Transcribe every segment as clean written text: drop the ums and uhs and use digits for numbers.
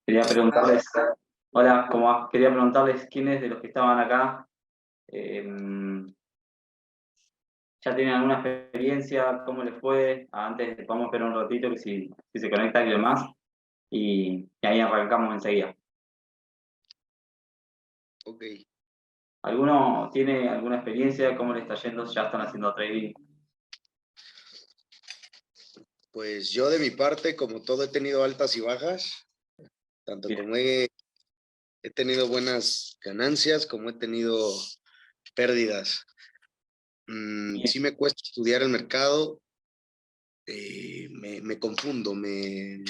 Quería Hola, preguntarles, hola, ¿cómo va? Quería preguntarles quiénes de los que estaban acá eh, ya tienen alguna experiencia, cómo les fue. Antes vamos a esperar un ratito que si se conecta alguien más y ahí arrancamos enseguida. ok. ¿Alguno tiene alguna experiencia? ¿Cómo le está yendo? ¿Ya están haciendo trading? Pues yo de mi parte, como todo, he tenido altas y bajas, tanto Bien, como he tenido buenas ganancias, como he tenido pérdidas. bien, Sí me cuesta estudiar el mercado, me confundo, me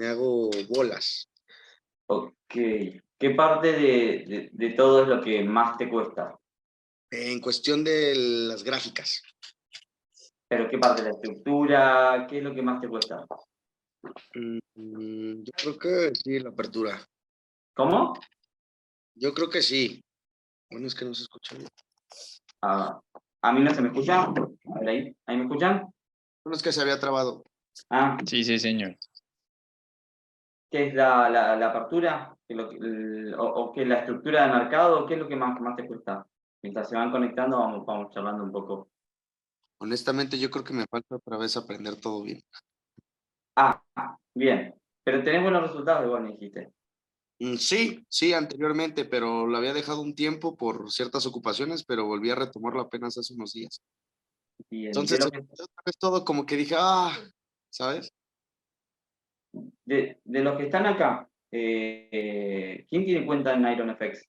hago bolas. ok. ¿Qué parte de todo es lo que más te cuesta? En cuestión de las gráficas, ¿Pero qué parte de la estructura? ¿Qué es lo que más te cuesta? yo creo que sí, la apertura. ¿Cómo? Yo creo que sí. Bueno, es que no se escucha bien. Ah, ¿a mí no se me escucha? A ver ahí me escuchan? Bueno, es que se había trabado. Ah, Sí, sí, señor. ¿qué es la apertura? ¿O qué es la estructura de mercado? ¿Qué es lo que más te cuesta? Mientras se van conectando, vamos charlando un poco. Honestamente, yo creo que me falta otra vez aprender todo bien. Ah, bien. Pero tenés buenos resultados, igual me dijiste. Sí, sí, anteriormente, pero lo había dejado un tiempo por ciertas ocupaciones, pero volví a retomarlo apenas hace unos días. Bien. Y Entonces, otra vez todo como que dije, ¿sabes? de los que están acá, ¿quién tiene cuenta en Iron FX?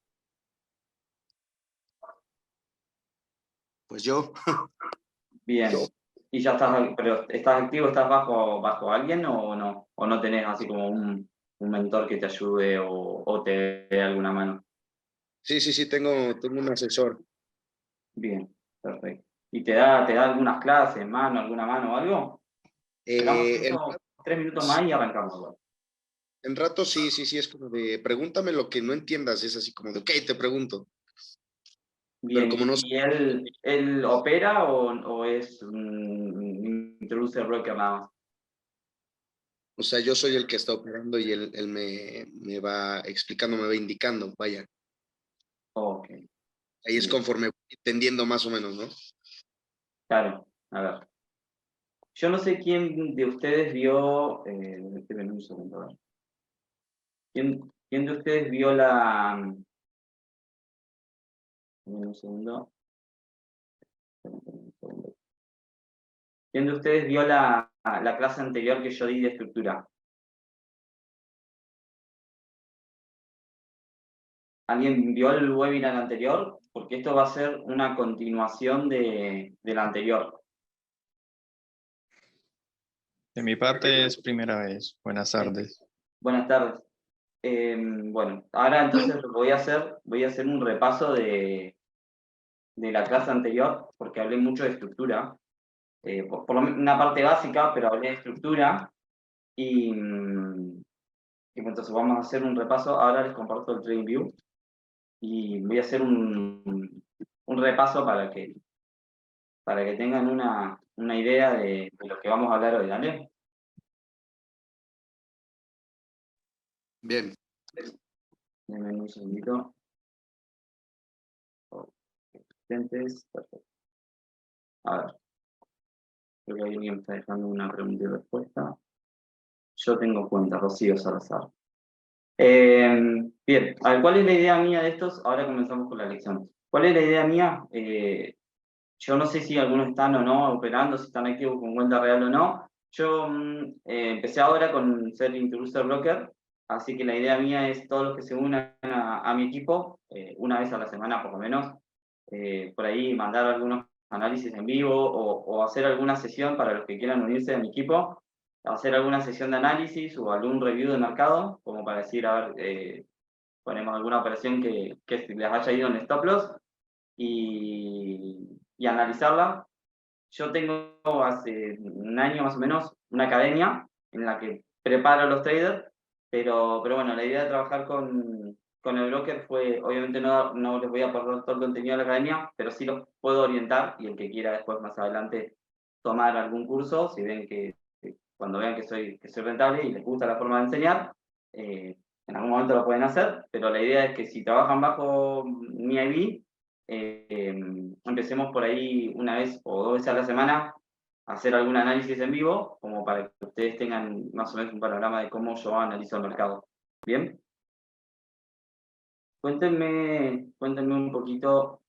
Pues yo, Bien. ¿Y ya estás, pero estás activo, estás bajo alguien o no? ¿O no tenés así como un mentor que te ayude o te dé alguna mano? sí, sí, sí, tengo un asesor. Bien, perfecto. ¿Y te da algunas clases, alguna mano o algo? Esperamos Eh, en, 3 minutos más y arrancamos. Igual. en rato sí, sí, sí, es como de, pregúntame lo que no entiendas, es así como de, ok, te pregunto, pero Bien, como no, ¿y él opera o es un introducer broker nada más? o sea, yo soy el que está operando y él me va explicando, me va indicando, vaya, Ok, ahí es bien, conforme voy entendiendo más o menos, ¿no? claro. A ver, yo no sé quién de ustedes vio, esperen un segundo, a ver. ¿Quién de ustedes vio un segundo, esperen un segundo. ¿Quién de ustedes vio la clase anterior que yo di de estructura? ¿Alguien vio el webinar anterior? Porque esto va a ser una continuación del anterior. De mi parte es primera vez. Buenas tardes. Buenas tardes. Bueno, ahora entonces lo que voy a hacer un repaso de la clase anterior, porque hablé mucho de estructura, una parte básica, pero hablé de estructura, y entonces vamos a hacer un repaso. Ahora les comparto el TradingView y voy a hacer un repaso para que tengan una idea de lo que vamos a hablar hoy, ¿vale? Bien. Denme un segundito. Asistentes, perfecto. A ver, creo que alguien me está dejando una pregunta y respuesta. Yo tengo cuenta, Rocío Salazar. Bien, a ver, ¿cuál es la idea mía de estos? Ahora comenzamos con la lección. ¿Cuál es la idea mía? Yo no sé si algunos están o no operando, si están activos con cuenta real o no. Yo empecé ahora con ser introducer broker, así que la idea mía es todos los que se unan a mi equipo, una vez a la semana por lo menos, por ahí mandar algunos análisis en vivo o hacer alguna sesión para los que quieran unirse a mi equipo, hacer alguna sesión de análisis o algún review de mercado, como para decir, a ver, ponemos alguna operación que les haya ido en stop loss y analizarla. Yo tengo hace un año más o menos una academia en la que preparo a los traders, pero bueno, la idea de trabajar con el broker fue, obviamente no les voy a pasar todo el contenido de la academia, pero sí los puedo orientar y el que quiera después más adelante tomar algún curso, si ven cuando vean que soy rentable y les gusta la forma de enseñar, en algún momento lo pueden hacer, pero la idea es que si trabajan bajo mi IB, empecemos por ahí una vez o dos veces a la semana a hacer algún análisis en vivo, como para que ustedes tengan más o menos un panorama de cómo yo analizo el mercado. ¿Bien? Cuéntenme un poquito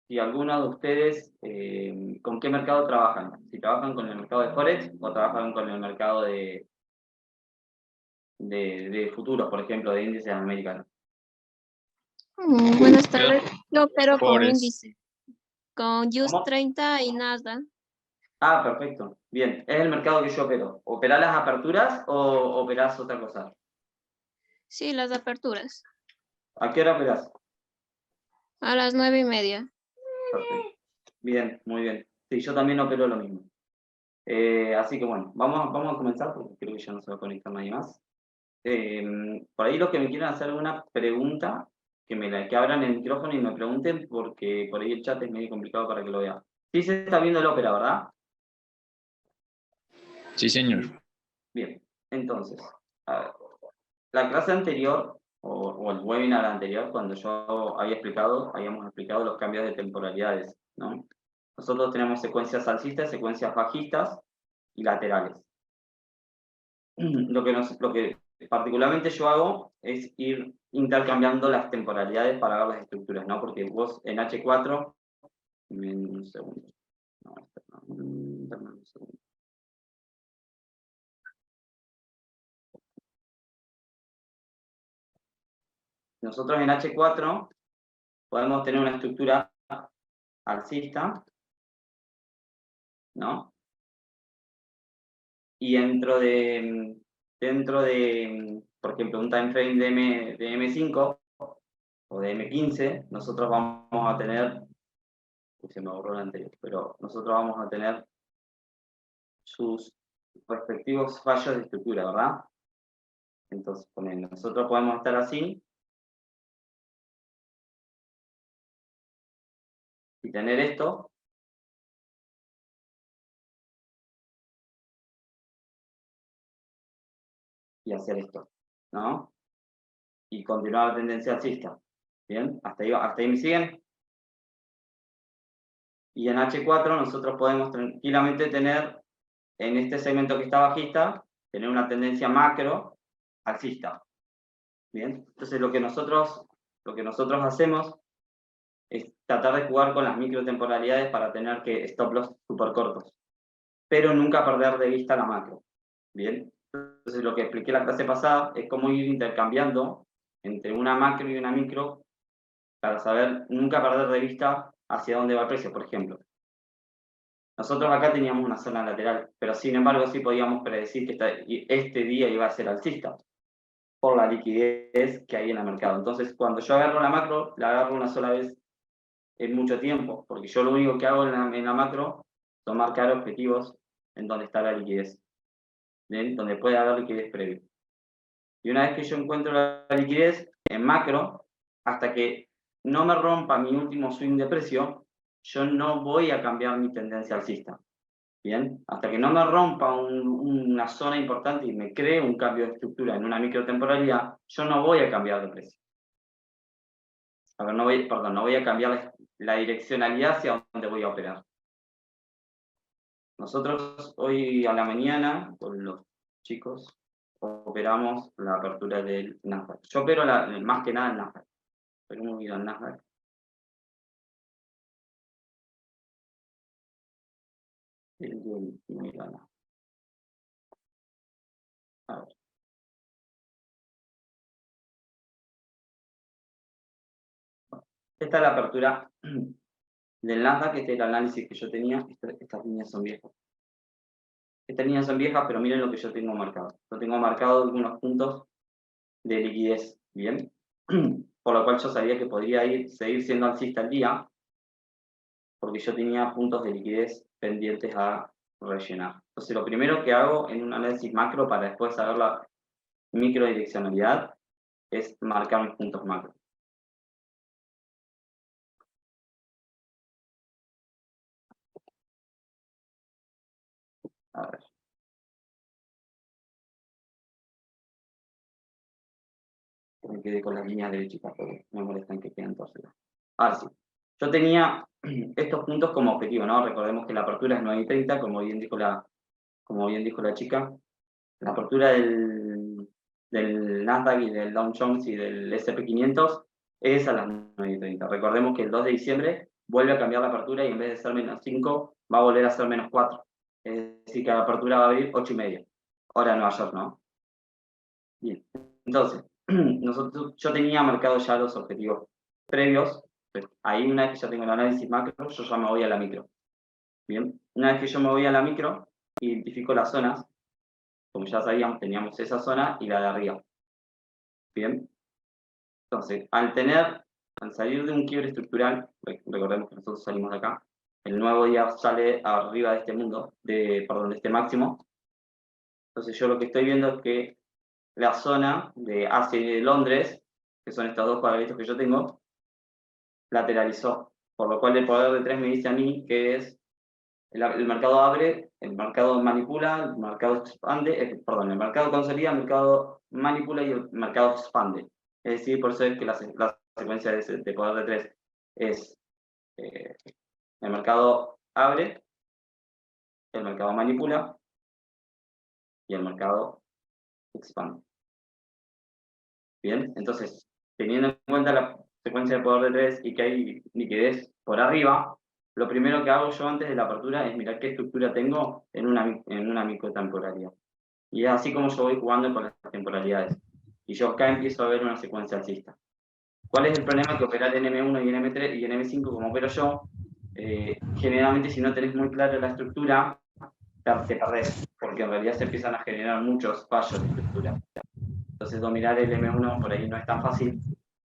si alguno de ustedes con qué mercado trabajan. Si trabajan con el mercado de Forex o trabajan con el mercado de futuros, por ejemplo, de índices americanos. Buenas tardes. Yo opero con Forex. índice, con Just ¿Cómo? 30 y Nasdaq. Ah, perfecto. Bien, es el mercado que yo opero. ¿Operás las aperturas o operás otra cosa? Sí, las aperturas. ¿A qué hora operás? A las 9:30. Perfecto. Bien, muy bien. Sí, yo también opero lo mismo. Así que bueno, vamos a comenzar porque creo que ya no se va a conectar nadie más. Por ahí los que me quieran hacer alguna pregunta, que abran el micrófono y me pregunten, porque por ahí el chat es medio complicado para que lo vean. Sí se está viendo el ópera, ¿verdad? Sí, señor. Bien, entonces, a ver, la clase anterior, o el webinar anterior, cuando yo habíamos explicado los cambios de temporalidades, ¿no? Nosotros tenemos secuencias alcistas, secuencias bajistas y laterales. Lo que particularmente yo hago es ir intercambiando las temporalidades para ver las estructuras, ¿no? Porque vos en H4, un segundo, no, dame un segundo. Nosotros en H4 podemos tener una estructura alcista, ¿no? Y dentro de, por ejemplo, un time frame de M5 o de M15, nosotros vamos a tener, se me borró el anterior, pero nosotros vamos a tener sus respectivos fallos de estructura, ¿verdad? Entonces, nosotros podemos estar así y tener esto, y hacer esto, ¿no? Y continuar la tendencia alcista. ¿Bien? ¿Hasta ahí me siguen? Y en H4 nosotros podemos tranquilamente tener, en este segmento que está bajista, tener una tendencia macro alcista. ¿Bien? Entonces lo que nosotros hacemos es tratar de jugar con las microtemporalidades para tener que stop loss super cortos, pero nunca perder de vista la macro. ¿Bien? Entonces lo que expliqué la clase pasada es cómo ir intercambiando entre una macro y una micro para saber nunca perder de vista hacia dónde va el precio, por ejemplo. Nosotros acá teníamos una zona lateral, pero sin embargo sí podíamos predecir que este día iba a ser alcista por la liquidez que hay en el mercado. Entonces, cuando yo agarro la macro, la agarro una sola vez en mucho tiempo, porque yo lo único que hago en la macro son marcar objetivos en donde está la liquidez, ¿bien? Donde puede haber liquidez previa. Y una vez que yo encuentro la liquidez en macro, hasta que no me rompa mi último swing de precio, yo no voy a cambiar mi tendencia alcista. Bien, hasta que no me rompa una zona importante y me cree un cambio de estructura en una microtemporalidad, yo no voy a cambiar de precio. A ver, no voy a cambiar la direccionalidad hacia donde voy a operar. Nosotros hoy a la mañana, con los chicos, operamos la apertura del Nasdaq. Yo opero más que nada el Nasdaq. Pero hemos ido al Nasdaq. A ver. Esta es la apertura del Nasdaq, este es el análisis que yo tenía. Estas líneas son viejas. Estas líneas son viejas, pero miren lo que yo tengo marcado. Yo tengo marcado algunos puntos de liquidez, ¿bien? Por lo cual yo sabía que podría seguir siendo alcista el día, porque yo tenía puntos de liquidez pendientes a rellenar. Entonces, lo primero que hago en un análisis macro para después saber la microdireccionalidad es marcar mis puntos macro. A ver. Me quedé con las líneas derechitas porque me molestan que queden torcidas. Ahora sí. Yo tenía estos puntos como objetivo, ¿no? Recordemos que la apertura es 9:30, como bien dijo la chica. La apertura del Nasdaq y del Dow Jones y del S&P 500 es a las 9:30. Recordemos que el 2 de diciembre vuelve a cambiar la apertura y en vez de ser -5, va a volver a ser -4. Es decir, que la apertura va a abrir 8:30. Hora de Nueva York, ¿no? Bien. Entonces, yo tenía marcados ya los objetivos previos. Ahí una vez que ya tengo el análisis macro, yo ya me voy a la micro. Bien. Una vez que yo me voy a la micro, identifico las zonas. Como ya sabíamos, teníamos esa zona y la de arriba. Bien. Entonces, al salir de un quiebre estructural, recordemos que nosotros salimos de acá, el nuevo día sale arriba de este mundo, de este máximo. Entonces yo lo que estoy viendo es que la zona de Asia y de Londres, que son estos dos cuadraditos que yo tengo, lateralizó. Por lo cual el poder de 3 me dice a mí que es el mercado abre, el mercado manipula, el mercado expande, el mercado consolida, el mercado manipula y el mercado expande. Es decir, por eso es que la secuencia de poder de 3 es el mercado abre, el mercado manipula y el mercado expande. Bien, entonces, teniendo en cuenta la secuencia de poder de 3 y que hay liquidez por arriba, lo primero que hago yo antes de la apertura es mirar qué estructura tengo en una microtemporalidad. Y es así como yo voy jugando con las temporalidades. Y yo acá empiezo a ver una secuencia alcista. ¿Cuál es el problema? Que operar en M1 y en M3 y en M5 como opero yo, generalmente si no tenés muy clara la estructura, te perdés, porque en realidad se empiezan a generar muchos fallos de estructura. Entonces dominar el M1 por ahí no es tan fácil,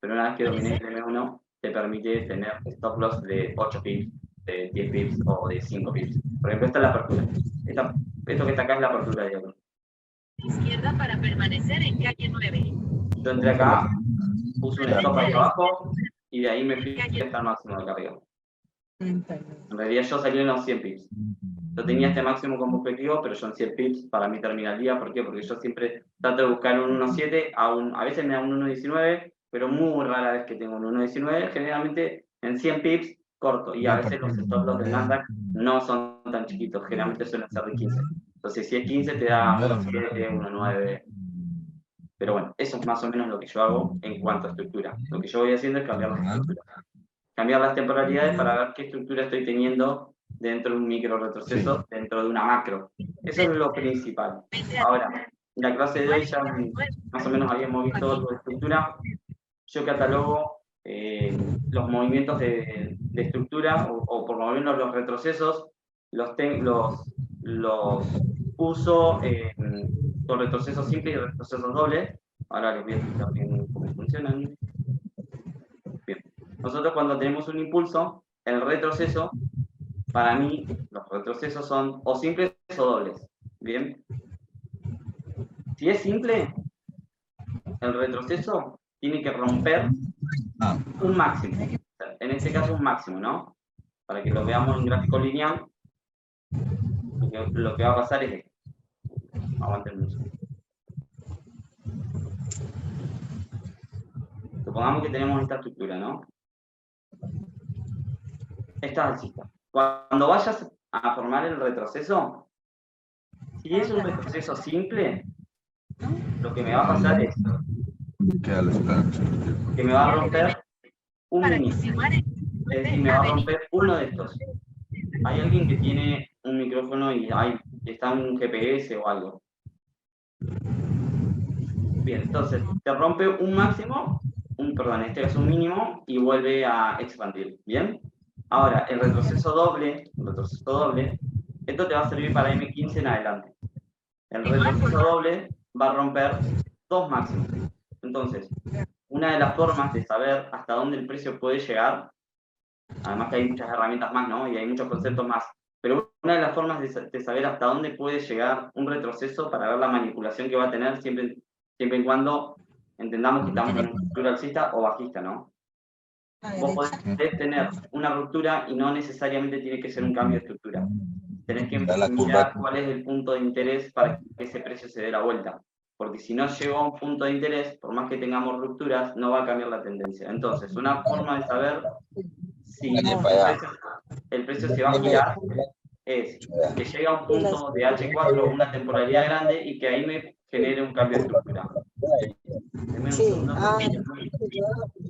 pero una vez que domines el M1 te permite tener stop loss de 8 pips, de 10 pips o de 5 pips. Por ejemplo, esta es la apertura. Esto que está acá es la apertura de diablo. Izquierda para permanecer en calle 9. Yo entré acá, puse un stop ahí abajo y de ahí me fui hasta el máximo de acá arriba. En realidad yo salí en los 100 pips. Yo tenía este máximo como objetivo, pero yo en 100 pips para mí termina el día. ¿Por qué? Porque yo siempre trato de buscar un 1.7, a veces me da un 1.19, pero muy rara vez que tengo un 1.19. Generalmente en 100 pips corto, y a veces los stop loss del Nasdaq no son tan chiquitos, generalmente suelen ser de 15. Entonces si es 15 te da 1.7, 1.9. Pero bueno, eso es más o menos lo que yo hago en cuanto a estructura. Lo que yo voy haciendo es cambiar las estructuras. Cambiar las temporalidades para ver qué estructura estoy teniendo dentro de un micro retroceso, dentro de una macro. Eso es lo principal. Ahora, en la clase de hoy ya más o menos habíamos visto algo de estructura. Yo catalogo los movimientos de estructura, o por lo menos los retrocesos, los uso con retrocesos simples y retrocesos dobles. Ahora les voy a explicar bien cómo funcionan. Bien. Nosotros cuando tenemos un impulso, el retroceso, para mí, los retrocesos son o simples o dobles. Bien. Si es simple, el retroceso tiene que romper un máximo. En este caso, un máximo, ¿no? Para que lo veamos en gráfico lineal, lo que va a pasar es esto. Aguanten mucho. Supongamos que tenemos esta estructura, ¿no? Esta es alcista. Cuando vayas a formar el retroceso, si es un retroceso simple, lo que me va a pasar es que me va a romper un mínimo. Es decir, me va a romper uno de estos. Hay alguien que tiene un micrófono y está un GPS o algo. Bien, entonces te rompe un máximo, en este caso un mínimo, y vuelve a expandir. Bien. Ahora, el retroceso doble, esto te va a servir para M15 en adelante. El retroceso doble va a romper dos máximos. Entonces, una de las formas de saber hasta dónde el precio puede llegar, además que hay muchas herramientas más, ¿no? Y hay muchos conceptos más, pero una de las formas de saber hasta dónde puede llegar un retroceso para ver la manipulación que va a tener siempre y cuando entendamos que estamos en una estructura alcista o bajista, ¿no? Vos podés tener una ruptura y no necesariamente tiene que ser un cambio de estructura. Tenés que mirar cuál es el punto de interés para que ese precio se dé la vuelta. porque si no llegó a un punto de interés, por más que tengamos rupturas, no va a cambiar la tendencia. Entonces, una forma de saber si el precio se va a girar es que llegue a un punto de H4, una temporalidad grande, y que ahí me genere un cambio de estructura. Denme un segundo.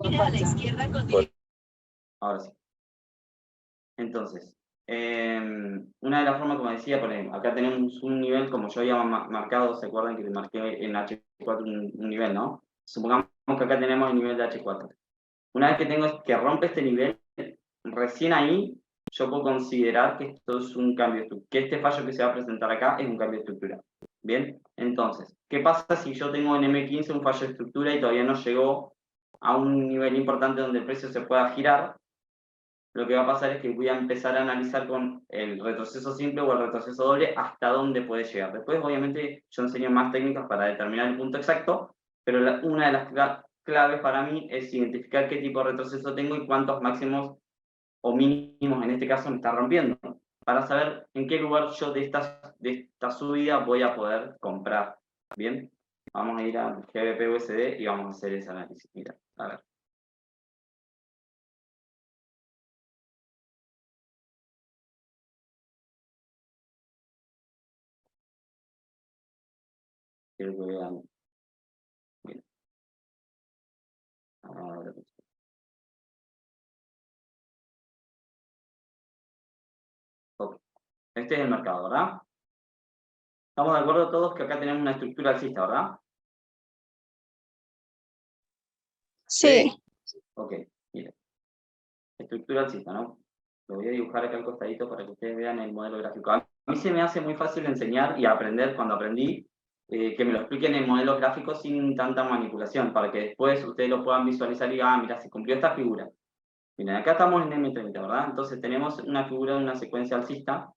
Gira a la izquierda con dirección. Ahora sí. Entonces, una de las formas, como decía, acá tenemos un nivel, como yo había marcado, ¿se acuerdan que le marqué en H4 un nivel, no? Supongamos que acá tenemos el nivel de H4. Una vez que rompe este nivel, recién ahí yo puedo considerar que esto es un cambio de estructura, que este fallo que se va a presentar acá es un cambio de estructura. Bien, entonces, ¿qué pasa si yo tengo en M15 un fallo de estructura y todavía no llegó a un nivel importante donde el precio se pueda girar? Lo que va a pasar es que voy a empezar a analizar con el retroceso simple o el retroceso doble hasta dónde puede llegar. Después, obviamente, yo enseño más técnicas para determinar el punto exacto, pero una de las claves para mí es identificar qué tipo de retroceso tengo y cuántos máximos o mínimos en este caso me está rompiendo, para saber en qué lugar yo de esta subida voy a poder comprar. Bien, vamos a ir a GBP USD y vamos a hacer ese análisis. Mira, a ver. Quiero que vean. Bien. Ahora, okay. Este es el mercado, ¿verdad? Estamos de acuerdo todos que acá tenemos una estructura alcista, ¿verdad? Sí. Ok, miren. Estructura alcista, ¿no? Lo voy a dibujar acá al costadito para que ustedes vean el modelo gráfico. A mí se me hace muy fácil enseñar y aprender cuando aprendí, que me lo expliquen en modelos gráficos sin tanta manipulación, para que después ustedes lo puedan visualizar y digan, mira, se cumplió esta figura. Miren, acá estamos en M30, ¿verdad? Entonces tenemos una figura de una secuencia alcista,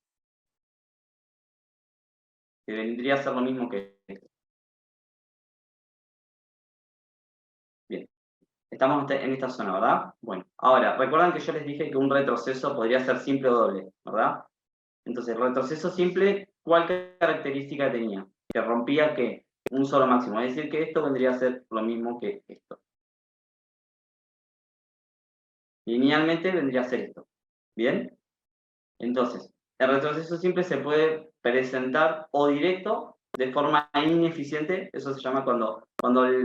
que vendría a ser lo mismo que esto. Bien. Estamos en esta zona, ¿verdad? Bueno, ahora, recuerdan que yo les dije que un retroceso podría ser simple o doble, ¿verdad? Entonces, el retroceso simple, ¿cuál característica tenía? Que rompía, ¿qué? Un solo máximo. Es decir, que esto vendría a ser lo mismo que esto. Linealmente vendría a ser esto. ¿Bien? Entonces, el retroceso simple se puede presentar o directo de forma ineficiente. Eso se llama cuando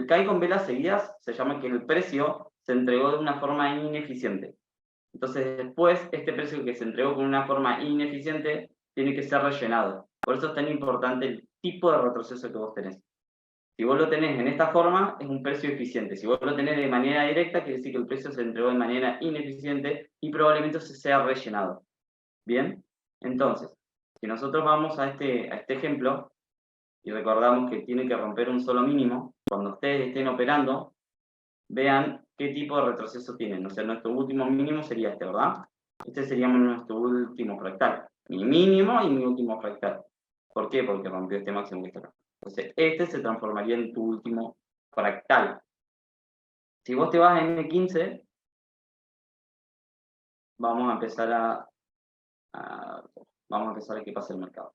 cae con velas seguidas, se llama que el precio se entregó de una forma ineficiente. Entonces después, este precio que se entregó con una forma ineficiente tiene que ser rellenado. Por eso es tan importante el tipo de retroceso que vos tenés. Si vos lo tenés en esta forma, es un precio eficiente. Si vos lo tenés de manera directa, quiere decir que el precio se entregó de manera ineficiente y probablemente se sea rellenado. ¿Bien? Entonces, si nosotros vamos a este ejemplo y recordamos que tiene que romper un solo mínimo, cuando ustedes estén operando, vean qué tipo de retroceso tienen. O sea, nuestro último mínimo sería este, ¿verdad? Este sería nuestro último fractal. Mi mínimo y mi último fractal. ¿Por qué? Porque rompió este máximo que está acá. Entonces, este se transformaría en tu último fractal. Si vos te vas a N15, vamos a empezar a que pase el mercado.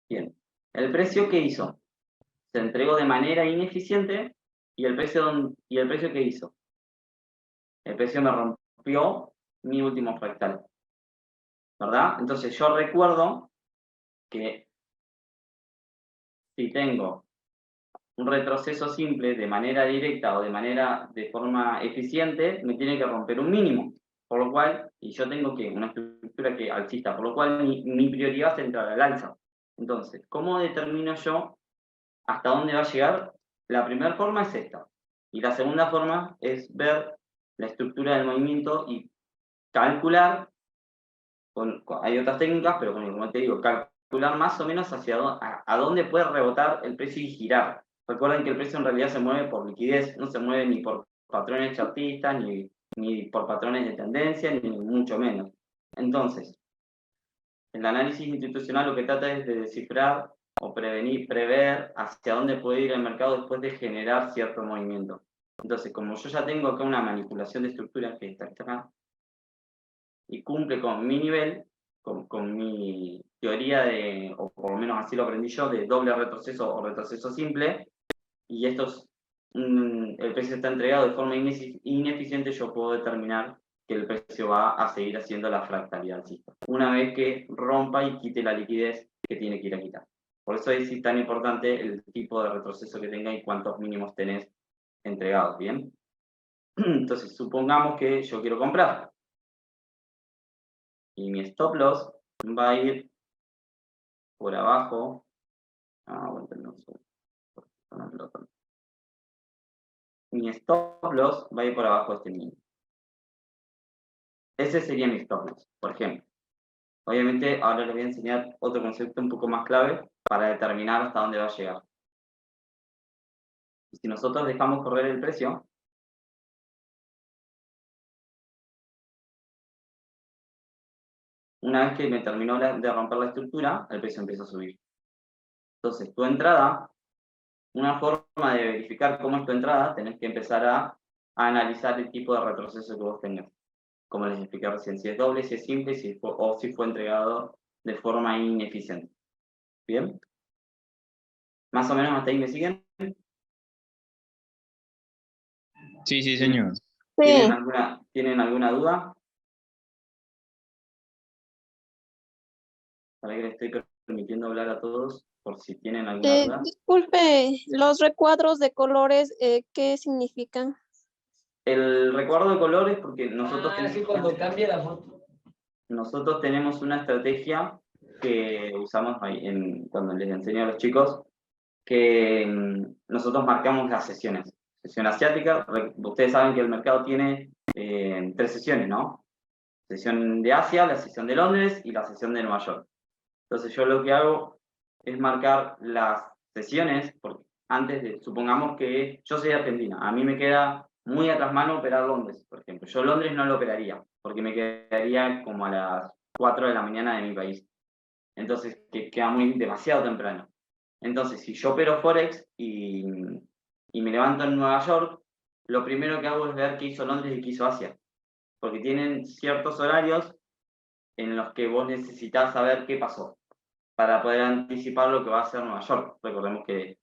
Bien. ¿El precio qué hizo? Se entregó de manera ineficiente y el precio ¿qué hizo? El precio me rompió mi último fractal, ¿verdad? Entonces yo recuerdo que si tengo un retroceso simple de manera directa o de forma eficiente, me tiene que romper un mínimo, por lo cual, y yo tengo una estructura que alcista, por lo cual mi prioridad es entrar al alza. Entonces, ¿cómo determino yo hasta dónde va a llegar? La primera forma es esta, y la segunda forma es ver la estructura del movimiento y calcular, hay otras técnicas, pero como te digo, calcular más o menos a dónde puede rebotar el precio y girar. Recuerden que el precio en realidad se mueve por liquidez, no se mueve ni por patrones chartistas, ni por patrones de tendencia, ni mucho menos. Entonces, el análisis institucional lo que trata es de descifrar o prever hacia dónde puede ir el mercado después de generar cierto movimiento. Entonces, como yo ya tengo acá una manipulación de estructura que está acá, y cumple con mi nivel, con mi teoría de, o por lo menos así lo aprendí yo, de doble retroceso o retroceso simple, y el precio está entregado de forma ineficiente, yo puedo determinar que el precio va a seguir haciendo la fractalidad alcista, una vez que rompa y quite la liquidez que tiene que ir a quitar. Por eso es tan importante el tipo de retroceso que tenga y cuántos mínimos tenés entregados, ¿bien? Entonces, supongamos que yo quiero comprar y mi stop loss va a ir por abajo. Mi stop loss va a ir por abajo de este mínimo. Ese sería mi stop loss, por ejemplo. Obviamente, ahora les voy a enseñar otro concepto un poco más clave para determinar hasta dónde va a llegar. Y si nosotros dejamos correr el precio, una vez que me terminó de romper la estructura, el precio empieza a subir. Entonces, tu entrada, una forma de verificar cómo es tu entrada, tenés que empezar a analizar el tipo de retroceso que vos tengas. Como les expliqué recién, si es doble, si es simple, o si fue entregado de forma ineficiente. ¿Bien? ¿Más o menos hasta ahí me siguen? Sí, sí, señor. Sí, ¿Tienen alguna duda? Para que les estoy permitiendo hablar a todos, por si tienen alguna duda. disculpe, los recuadros de colores, ¿qué significan? El recuadro de colores, porque nosotros cuando cambia la foto. Nosotros tenemos una estrategia que usamos cuando les enseño a los chicos, que nosotros marcamos las sesiones. Sesión asiática, ustedes saben que el mercado tiene 3 sesiones, ¿no? Sesión de Asia, la sesión de Londres y la sesión de Nueva York. Entonces yo lo que hago es marcar las sesiones, porque supongamos que yo soy de Argentina, a mí me queda muy atrás mano operar Londres, por ejemplo. Yo Londres no lo operaría, porque me quedaría como a las 4 de la mañana de mi país. Entonces, que queda demasiado temprano. Entonces, si yo opero Forex y me levanto en Nueva York, lo primero que hago es ver qué hizo Londres y qué hizo Asia. Porque tienen ciertos horarios en los que vos necesitas saber qué pasó para poder anticipar lo que va a hacer Nueva York. Recordemos que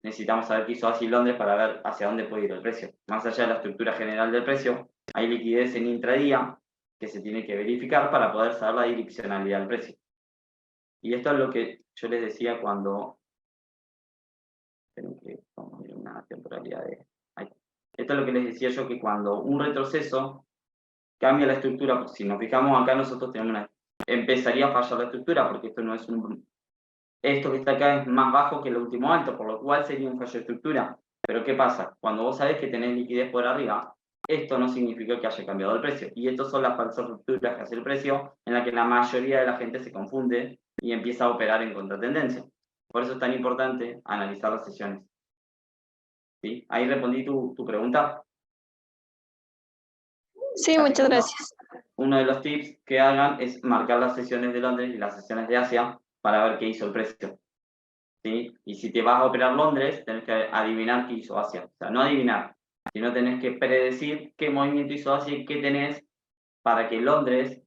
necesitamos saber qué hizo Asia y Londres para ver hacia dónde puede ir el precio. Más allá de la estructura general del precio, hay liquidez en intradía que se tiene que verificar para poder saber la direccionalidad del precio. Y esto es lo que yo les decía cuando... Esperen que vamos a ir a una temporalidad de... Ahí. Esto es lo que les decía yo, que cuando un retroceso cambia la estructura, pues si nos fijamos acá nosotros tenemos empezaría a fallar la estructura, porque esto no es esto que está acá es más bajo que el último alto, por lo cual sería un fallo de estructura. Pero ¿qué pasa? Cuando vos sabés que tenés liquidez por arriba, esto no significa que haya cambiado el precio. Y estas son las falsas rupturas que hace el precio, en la que la mayoría de la gente se confunde y empieza a operar en contratendencia. Por eso es tan importante analizar las sesiones. ¿Sí? Ahí respondí tu pregunta. Sí, muchas gracias. Uno de los tips que hagan es marcar las sesiones de Londres y las sesiones de Asia para ver qué hizo el precio. ¿Sí? Y si te vas a operar Londres, tenés que adivinar qué hizo Asia. O sea, no adivinar, sino tenés que predecir qué movimiento hizo Asia y qué tenés para que Londres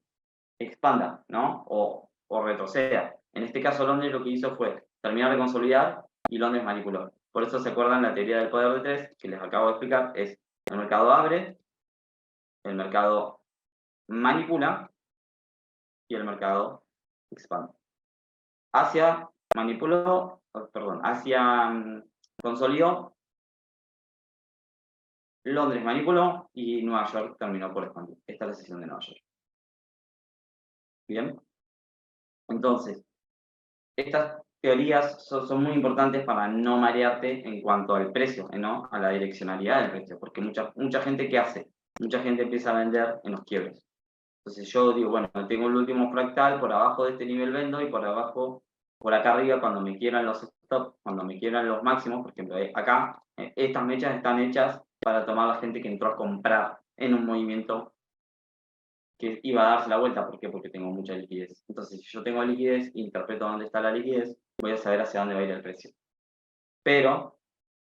expanda, ¿no? O retroceda. En este caso, Londres lo que hizo fue terminar de consolidar y Londres manipuló. Por eso se acuerdan la teoría del poder de 3, que les acabo de explicar, es el mercado abre, el mercado manipula y el mercado expande. Asia manipuló, perdón, Asia consolidó, Londres manipuló y Nueva York terminó por expandir. Esta es la sesión de Nueva York. Bien. Entonces, estas teorías son muy importantes para no marearte en cuanto al precio, ¿no? A la direccionalidad del precio, porque mucha gente, ¿qué hace? Mucha gente empieza a vender en los quiebres. Entonces yo digo, bueno, tengo el último fractal, por abajo de este nivel vendo y por abajo, por acá arriba, cuando me quieran los stops, cuando me quieran los máximos, por ejemplo, acá, estas mechas están hechas para tomar a la gente que entró a comprar en un movimiento que iba a darse la vuelta. ¿Por qué? Porque tengo mucha liquidez. Entonces, si yo tengo liquidez, interpreto dónde está la liquidez, voy a saber hacia dónde va a ir el precio. Pero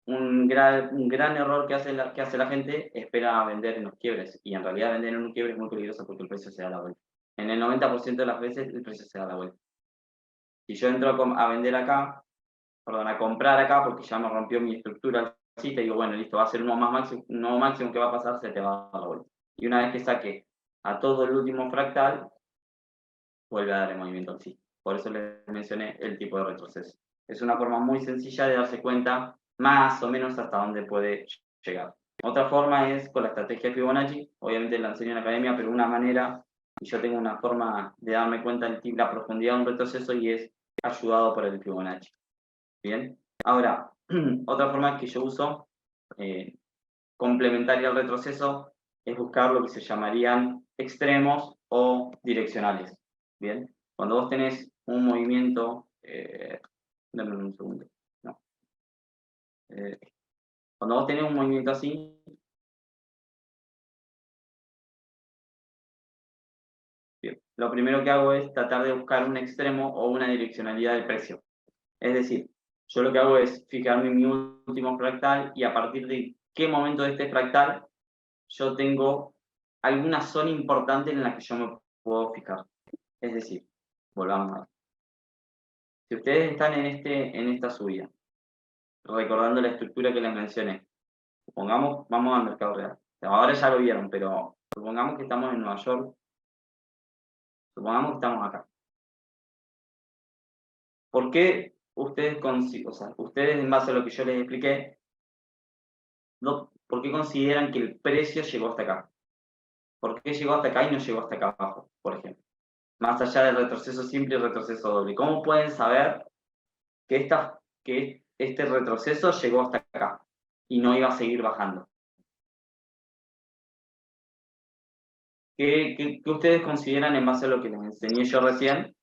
un gran error que hace la gente espera vender en los quiebres, y en realidad vender en un quiebre es muy peligroso porque el precio se da la vuelta. En el 90% de las veces el precio se da la vuelta. Si yo entro a vender acá, perdón, a comprar acá porque ya me rompió mi estructura alcista, y digo, bueno, listo, va a ser un nuevo máximo que va a pasar, se te va a dar la vuelta. Y una vez que saque a todo el último fractal, vuelve a dar el movimiento alcista. Por eso les mencioné el tipo de retroceso. Es una forma muy sencilla de darse cuenta más o menos hasta dónde puede llegar. Otra forma es con la estrategia Fibonacci, obviamente la enseño en la academia, pero una manera, y yo tengo una forma de darme cuenta de la profundidad de un retroceso y es ayudado por el Fibonacci. Bien, ahora, otra forma que yo uso, complementaria al retroceso, es buscar lo que se llamarían extremos o direccionales. Bien, cuando vos tenés un movimiento, dame un segundo, no. Cuando vos tenés un movimiento así, bien, lo primero que hago es tratar de buscar un extremo o una direccionalidad del precio. Es decir, yo lo que hago es fijarme en mi último fractal y a partir de qué momento de este fractal yo tengo alguna zona importante en la que yo me puedo fijar. Es decir, volvamos a ver. Si ustedes están en esta subida, recordando la estructura que les mencioné, supongamos, vamos al mercado real. Ahora ya lo vieron, pero supongamos que estamos en Nueva York, supongamos que estamos acá. ¿Por qué ustedes, ustedes en base a lo que yo les expliqué, por qué consideran que el precio llegó hasta acá? ¿Por qué llegó hasta acá y no llegó hasta acá abajo, por ejemplo? Más allá del retroceso simple y retroceso doble. ¿Cómo pueden saber que este retroceso llegó hasta acá y no iba a seguir bajando? ¿Qué ustedes consideran en base a lo que les enseñé yo recién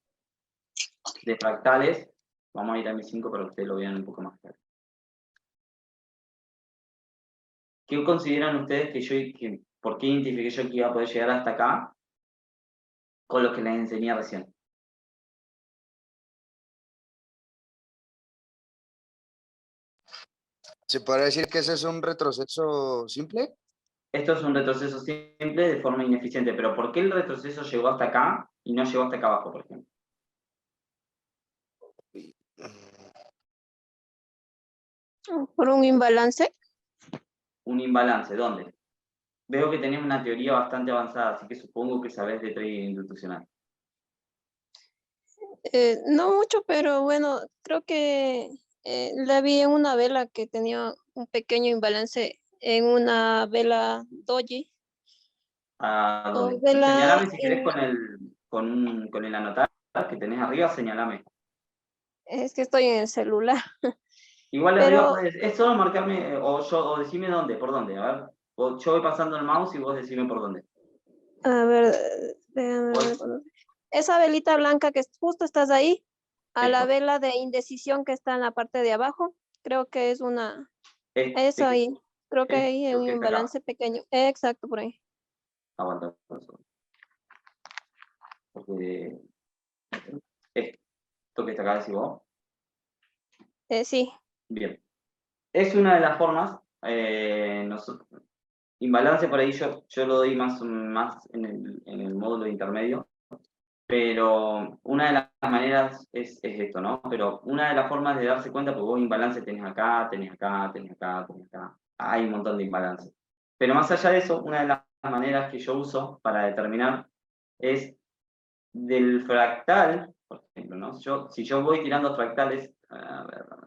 de fractales? Vamos a ir a mi 5 para que ustedes lo vean un poco más claro. ¿Qué consideran ustedes por qué identifiqué yo que iba a poder llegar hasta acá con lo que les enseñé recién? ¿Se podría decir que ese es un retroceso simple? Esto es un retroceso simple de forma ineficiente, pero ¿por qué el retroceso llegó hasta acá y no llegó hasta acá abajo, por ejemplo? Por un imbalance. Un imbalance, ¿dónde? Veo que tenés una teoría bastante avanzada, así que supongo que sabés de trading institucional. No mucho, pero bueno, creo que la vi en una vela que tenía un pequeño imbalance en una vela doji. ¿A O dónde? vela Señalame si querés con el anotar que tenés arriba, señalame. es que estoy en el celular. Igual arriba Pero, es solo marcarme o decime dónde, por dónde, a ver. Yo voy pasando el mouse y vos decime por dónde. a ver, déjame ver. Esa velita blanca que justo estás ahí, a la Esto. vela de indecisión que está en la parte de abajo, creo que es una, eso Este, ahí, creo que ahí hay esto un que está acá. imbalance pequeño. Exacto, por ahí. Aguanta. Porque esto que está acá, decís vos. Sí, Bien. Es una de las formas. Imbalance por ahí yo lo doy más en el módulo intermedio, pero una de las maneras es esto, ¿no? Pero una de las formas de darse cuenta, porque vos imbalance tenés acá, tenés acá, tenés acá, tenés acá, hay un montón de imbalances. Pero más allá de eso, una de las maneras que yo uso para determinar es del fractal, por ejemplo, ¿no? Si yo voy tirando fractales, a ver, dame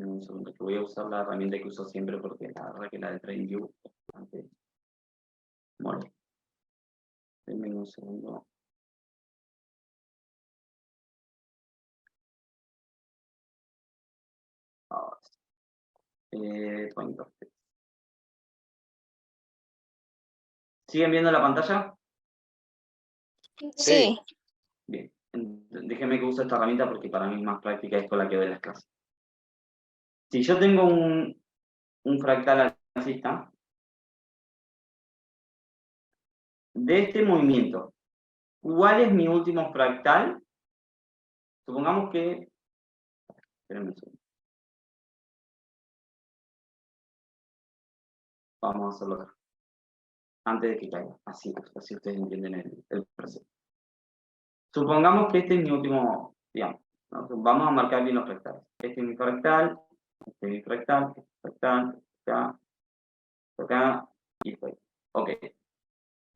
un segundo, que voy a usar la herramienta que uso siempre porque la verdad que la de TradingView es bastante mole. Denme un segundo. Ah, point of text. ¿Siguen viendo la pantalla? sí. Bien. Déjenme que use esta herramienta porque para mí es más práctica, es con la que doy las clases. Si yo tengo un fractal alcista, de este movimiento, ¿cuál es mi último fractal? Supongamos que... Espérenme un segundo. Vamos a hacerlo acá. antes de que caiga. Así ustedes entienden el proceso. Supongamos que este es mi último, digamos, ¿no? Vamos a marcar bien los fractales. Este es mi fractal, este es mi fractal, este es mi fractal, acá, acá y esto. Ok.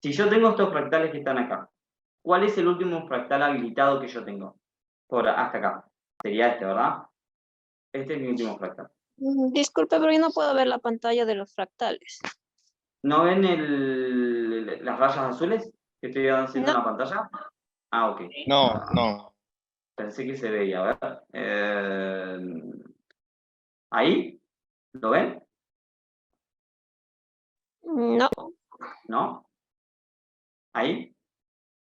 Si yo tengo estos fractales que están acá, ¿cuál es el último fractal habilitado que yo tengo? Hasta acá. Sería este, ¿verdad? Este es mi último fractal. Disculpe, pero yo no puedo ver la pantalla de los fractales. ¿No ven las rayas azules que estoy haciendo en No. la pantalla? Ah, ok. No, no. Pensé que se veía, a ver. ¿Ahí? ¿Lo ven? No, ¿No? ¿Ahí?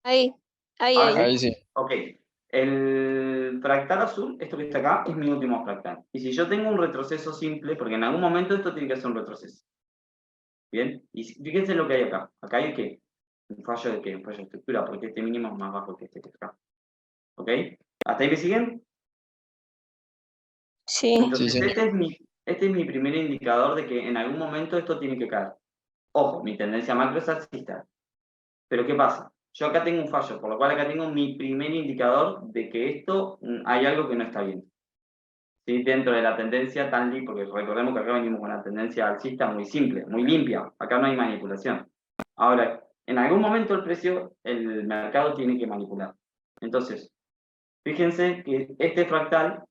ahí, ahí, Ahora ahí. Ahí sí. sí. Ok. El fractal azul, esto que está acá, es mi último fractal. Y si yo tengo un retroceso simple, porque en algún momento esto tiene que hacer un retroceso. ¿Bien? Y fíjense lo que hay acá. Acá hay ¿qué? ¿Un fallo de qué? Un fallo de estructura, porque este mínimo es más bajo que este que está acá. ¿Ok? ¿Hasta ahí me siguen? Sí. Entonces, Sí. este es mi primer indicador de que en algún momento esto tiene que caer. Ojo, mi tendencia macro es alcista. Pero ¿qué pasa? Yo acá tengo un fallo, por lo cual acá tengo mi primer indicador de que esto hay algo que no está bien. ¿Sí? Dentro de la tendencia Tanli, porque recordemos que acá venimos con una tendencia alcista muy simple, muy limpia. Acá no hay manipulación. Ahora, en algún momento el mercado tiene que manipular. Entonces, fíjense que este fractal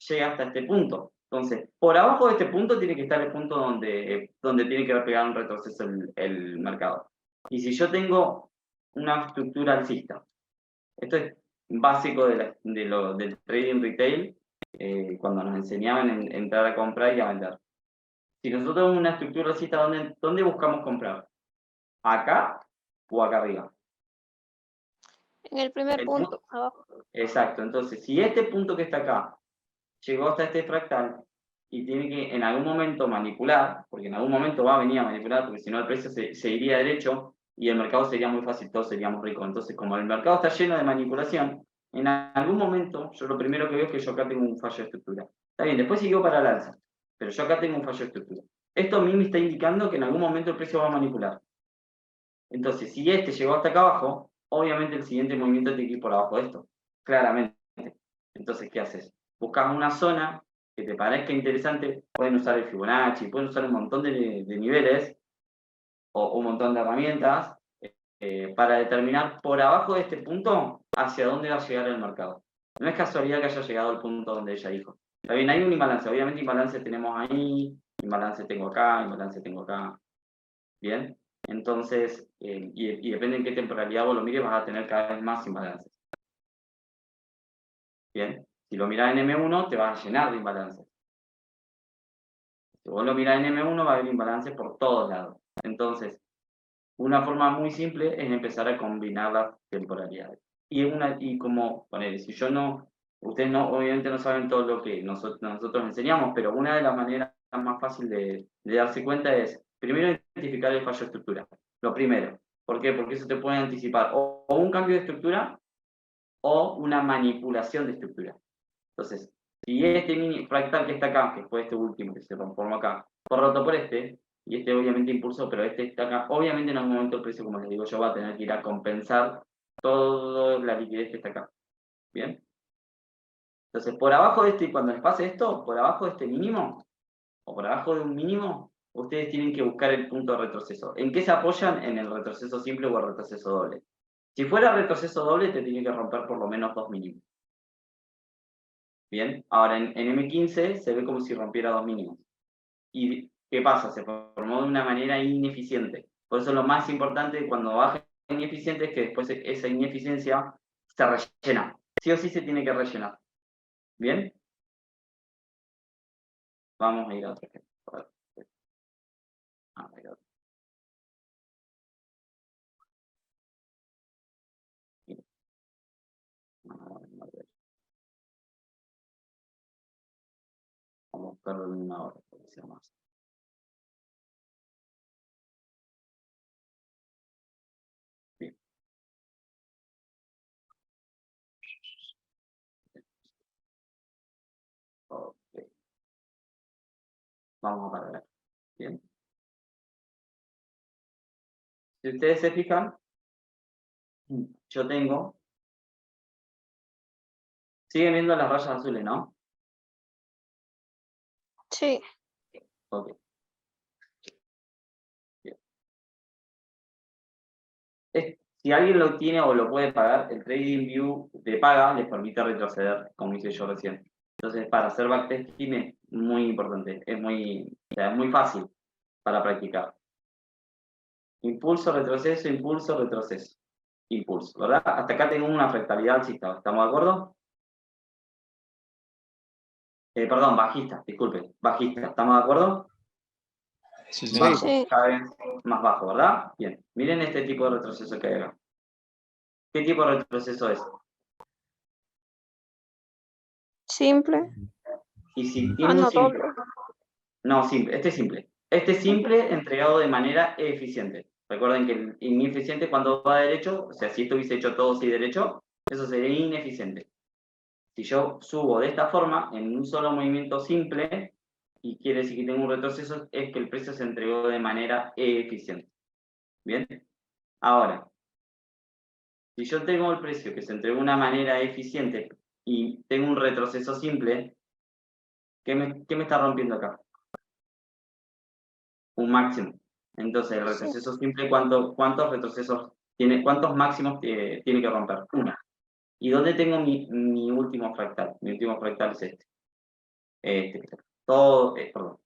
llega hasta este punto. Entonces, por abajo de este punto tiene que estar el punto donde tiene que pegar un retroceso el mercado. Y si yo tengo una estructura alcista, esto es básico del trading retail, cuando nos enseñaban en entrar a comprar y a vender. Si nosotros tenemos una estructura alcista, ¿dónde buscamos comprar? ¿Acá o acá arriba? En el primer El punto, abajo. Exacto, entonces si este punto que está acá llegó hasta este fractal y tiene que en algún momento manipular, porque en algún momento va a venir a manipular, porque si no el precio se iría derecho y el mercado sería muy fácil, todos seríamos ricos. Entonces, como el mercado está lleno de manipulación, en algún momento yo lo primero que veo es que yo acá tengo un fallo de estructura. Está bien, después siguió para el alza, pero yo acá tengo un fallo de estructura. Esto a mí me está indicando que en algún momento el precio va a manipular. Entonces, si este llegó hasta acá abajo, obviamente el siguiente movimiento tiene que ir por abajo de esto, claramente. Entonces, ¿qué haces? Buscas una zona que te parezca interesante, pueden usar el Fibonacci, pueden usar un montón de niveles o un montón de herramientas para determinar por abajo de este punto hacia dónde va a llegar el mercado. No es casualidad que haya llegado al punto donde ella dijo. Está bien, hay un imbalance, obviamente imbalance tenemos ahí, imbalance tengo acá, imbalance tengo acá. Bien, entonces, y depende en qué temporalidad vos lo mires, vas a tener cada vez más imbalances. Bien, si lo mirás en M1, te vas a llenar de imbalances. Si vos lo mirás en M1, va a haber imbalances por todos lados. Entonces, una forma muy simple es empezar a combinar las temporalidades. Y como, poner, si yo no, ustedes no, obviamente no saben todo lo que nosotros enseñamos, pero una de las maneras más fáciles de darse cuenta es, primero, identificar el fallo de estructura. Lo primero. ¿Por qué? Porque eso te puede anticipar o un cambio de estructura o una manipulación de estructura. Entonces, si este mini fractal que está acá, que fue este último que se transformó acá, fue roto por este, y este obviamente impulsó, pero este está acá, obviamente en algún momento el precio, como les digo yo, va a tener que ir a compensar toda la liquidez que está acá. ¿Bien? Entonces, por abajo de este, y cuando les pase esto, por abajo de este mínimo, o por abajo de un mínimo, ustedes tienen que buscar el punto de retroceso. ¿En qué se apoyan? En el retroceso simple o el retroceso doble. Si fuera retroceso doble, te tiene que romper por lo menos dos mínimos. Bien, ahora en M15 se ve como si rompiera dos mínimos. ¿Y qué pasa? Se formó de una manera ineficiente. Por eso lo más importante cuando baja ineficiente es que después esa ineficiencia se rellena. Sí o sí se tiene que rellenar. ¿Bien? Vamos a ir a otro ejemplo. A ver, otro. Vamos a buscarlo en una hora, para que sea más. Bien. Ok. Vamos a parar. Bien. Si ustedes se fijan, yo tengo... Siguen viendo las rayas azules, ¿no? Sí, Ok. Bien. Si alguien lo tiene o lo puede pagar, el TradingView de paga les permite retroceder, como hice yo recién. Entonces, para hacer backtesting es muy importante, es muy fácil para practicar. Impulso, retroceso, impulso, retroceso. Impulso, ¿verdad? Hasta acá tengo una fractalidad alcista, ¿estamos de acuerdo? Perdón, bajista, disculpen, bajista, ¿estamos de acuerdo? Sí, sí. Bajo, Sí. cada vez más bajo, ¿verdad? Bien, miren este tipo de retroceso que hay acá. ¿Qué tipo de retroceso es? Simple. Y si Ah, tiene un no, simple, doble. no, simple, este es simple. Este es simple entregado de manera eficiente. Recuerden que el ineficiente cuando va derecho, o sea, si esto hubiese hecho todo así derecho, eso sería ineficiente. Si yo subo de esta forma, en un solo movimiento simple, y quiere decir que tengo un retroceso, es que el precio se entregó de manera eficiente. ¿Bien? Ahora, si yo tengo el precio que se entregó de una manera eficiente y tengo un retroceso simple, ¿qué me está rompiendo acá? Un máximo. Entonces, el Sí. retroceso simple, ¿cuántos retrocesos tiene? ¿Cuántos máximos tiene que romper? Una. ¿Y dónde tengo mi último fractal? Mi último fractal es este. Perdón.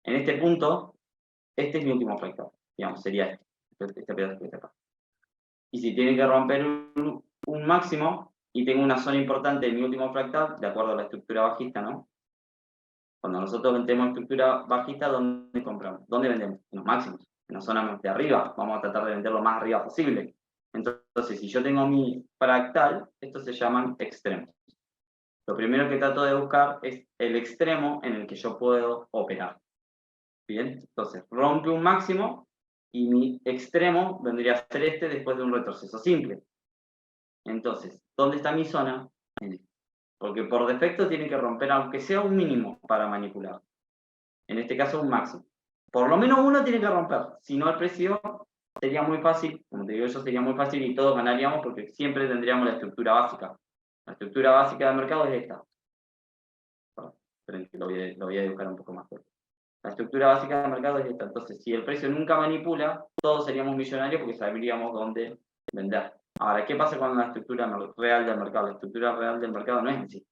En este punto, este es mi último fractal. Digamos, sería este pedazo que está acá. Y si tiene que romper un máximo y tengo una zona importante en mi último fractal, de acuerdo a la estructura bajista, ¿no? Cuando nosotros vendemos estructura bajista, ¿dónde compramos? ¿Dónde vendemos? En los máximos, en la zona de arriba. Vamos a tratar de vender lo más arriba posible. Entonces, si yo tengo mi fractal, estos se llaman extremos. Lo primero que trato de buscar es el extremo en el que yo puedo operar. Bien, entonces rompe un máximo y mi extremo vendría a ser este después de un retroceso simple. Entonces, ¿dónde está mi zona? Porque por defecto tiene que romper aunque sea un mínimo para manipular. En este caso un máximo. Por lo menos uno tiene que romper, si no el precio sería muy fácil, como te digo yo, sería muy fácil y todos ganaríamos porque siempre tendríamos la estructura básica. La estructura básica del mercado es esta. Esperen que lo voy a dibujar un poco más fuerte. La estructura básica del mercado es esta. Entonces, si el precio nunca manipula, todos seríamos millonarios porque sabríamos dónde vender. Ahora, ¿qué pasa con la estructura real del mercado? La estructura real del mercado no es así.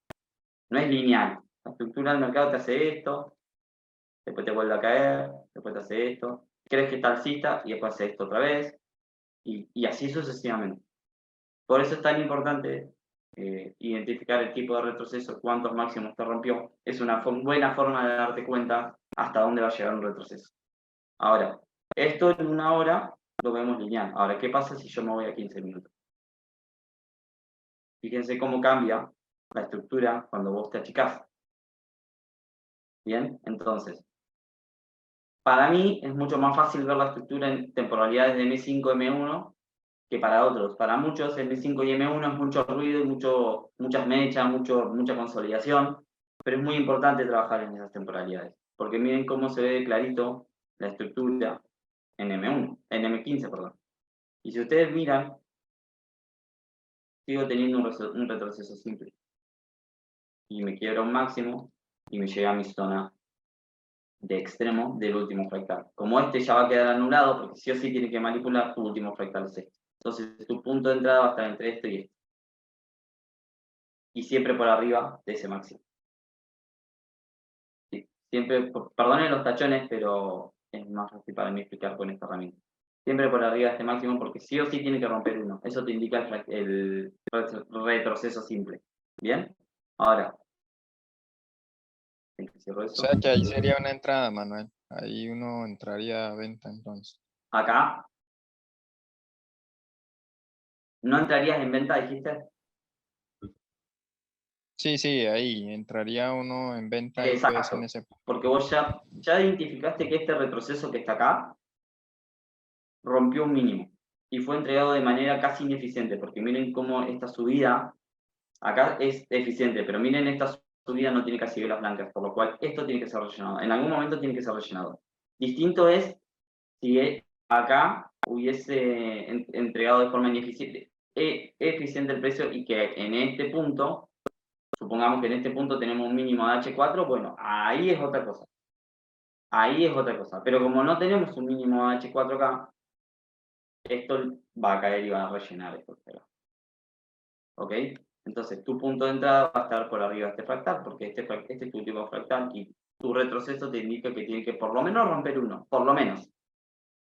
No es lineal. La estructura del mercado te hace esto, después te vuelve a caer, después te hace esto, crees que está alcista y después hace esto otra vez, y así sucesivamente. Por eso es tan importante identificar el tipo de retroceso, cuántos máximos te rompió. Es una buena forma de darte cuenta hasta dónde va a llegar un retroceso. Ahora, esto en una hora lo vemos lineal. Ahora, ¿qué pasa si yo me voy a 15 minutos? Fíjense cómo cambia la estructura cuando vos te achicás. Bien, entonces, para mí es mucho más fácil ver la estructura en temporalidades de M5, M1 que para otros. Para muchos M5 y M1 es mucho ruido, muchas mechas, mucha consolidación, pero es muy importante trabajar en esas temporalidades, porque miren cómo se ve clarito la estructura en M1, en M15, perdón. Y si ustedes miran, sigo teniendo un retroceso simple. Y me quiebra un máximo y me llega a mi zona de extremo del último fractal. Como este ya va a quedar anulado, porque sí o sí tiene que manipular, tu último fractal es este. Entonces tu punto de entrada va a estar entre esto y esto. Y siempre por arriba de ese máximo. Sí, siempre, perdonen los tachones, pero es más fácil para mí explicar con esta herramienta. Siempre por arriba de este máximo, porque sí o sí tiene que romper uno. Eso te indica el retroceso simple. ¿Bien? Ahora. Cierro O eso. sea que ahí sería una entrada, Manuel. Ahí uno entraría a venta entonces. Acá. ¿No entrarías en venta, dijiste? Sí, sí, ahí entraría uno en venta y pues en Exacto. ese. Porque vos ya identificaste que este retroceso que está acá rompió un mínimo y fue entregado de manera casi ineficiente, porque miren cómo esta subida acá es eficiente, pero miren esta subida no tiene casi velas blancas, por lo cual esto tiene que ser rellenado. En algún momento tiene que ser rellenado. Distinto es si acá hubiese entregado de forma ineficiente, eficiente el precio y que en este punto, supongamos que en este punto tenemos un mínimo de H4, bueno, ahí es otra cosa. Ahí es otra cosa. Pero como no tenemos un mínimo de H4 acá, esto va a caer y va a rellenar esto. ¿Ok? Entonces, tu punto de entrada va a estar por arriba de este fractal, porque este es tu último fractal y tu retroceso te indica que tiene que por lo menos romper uno, por lo menos.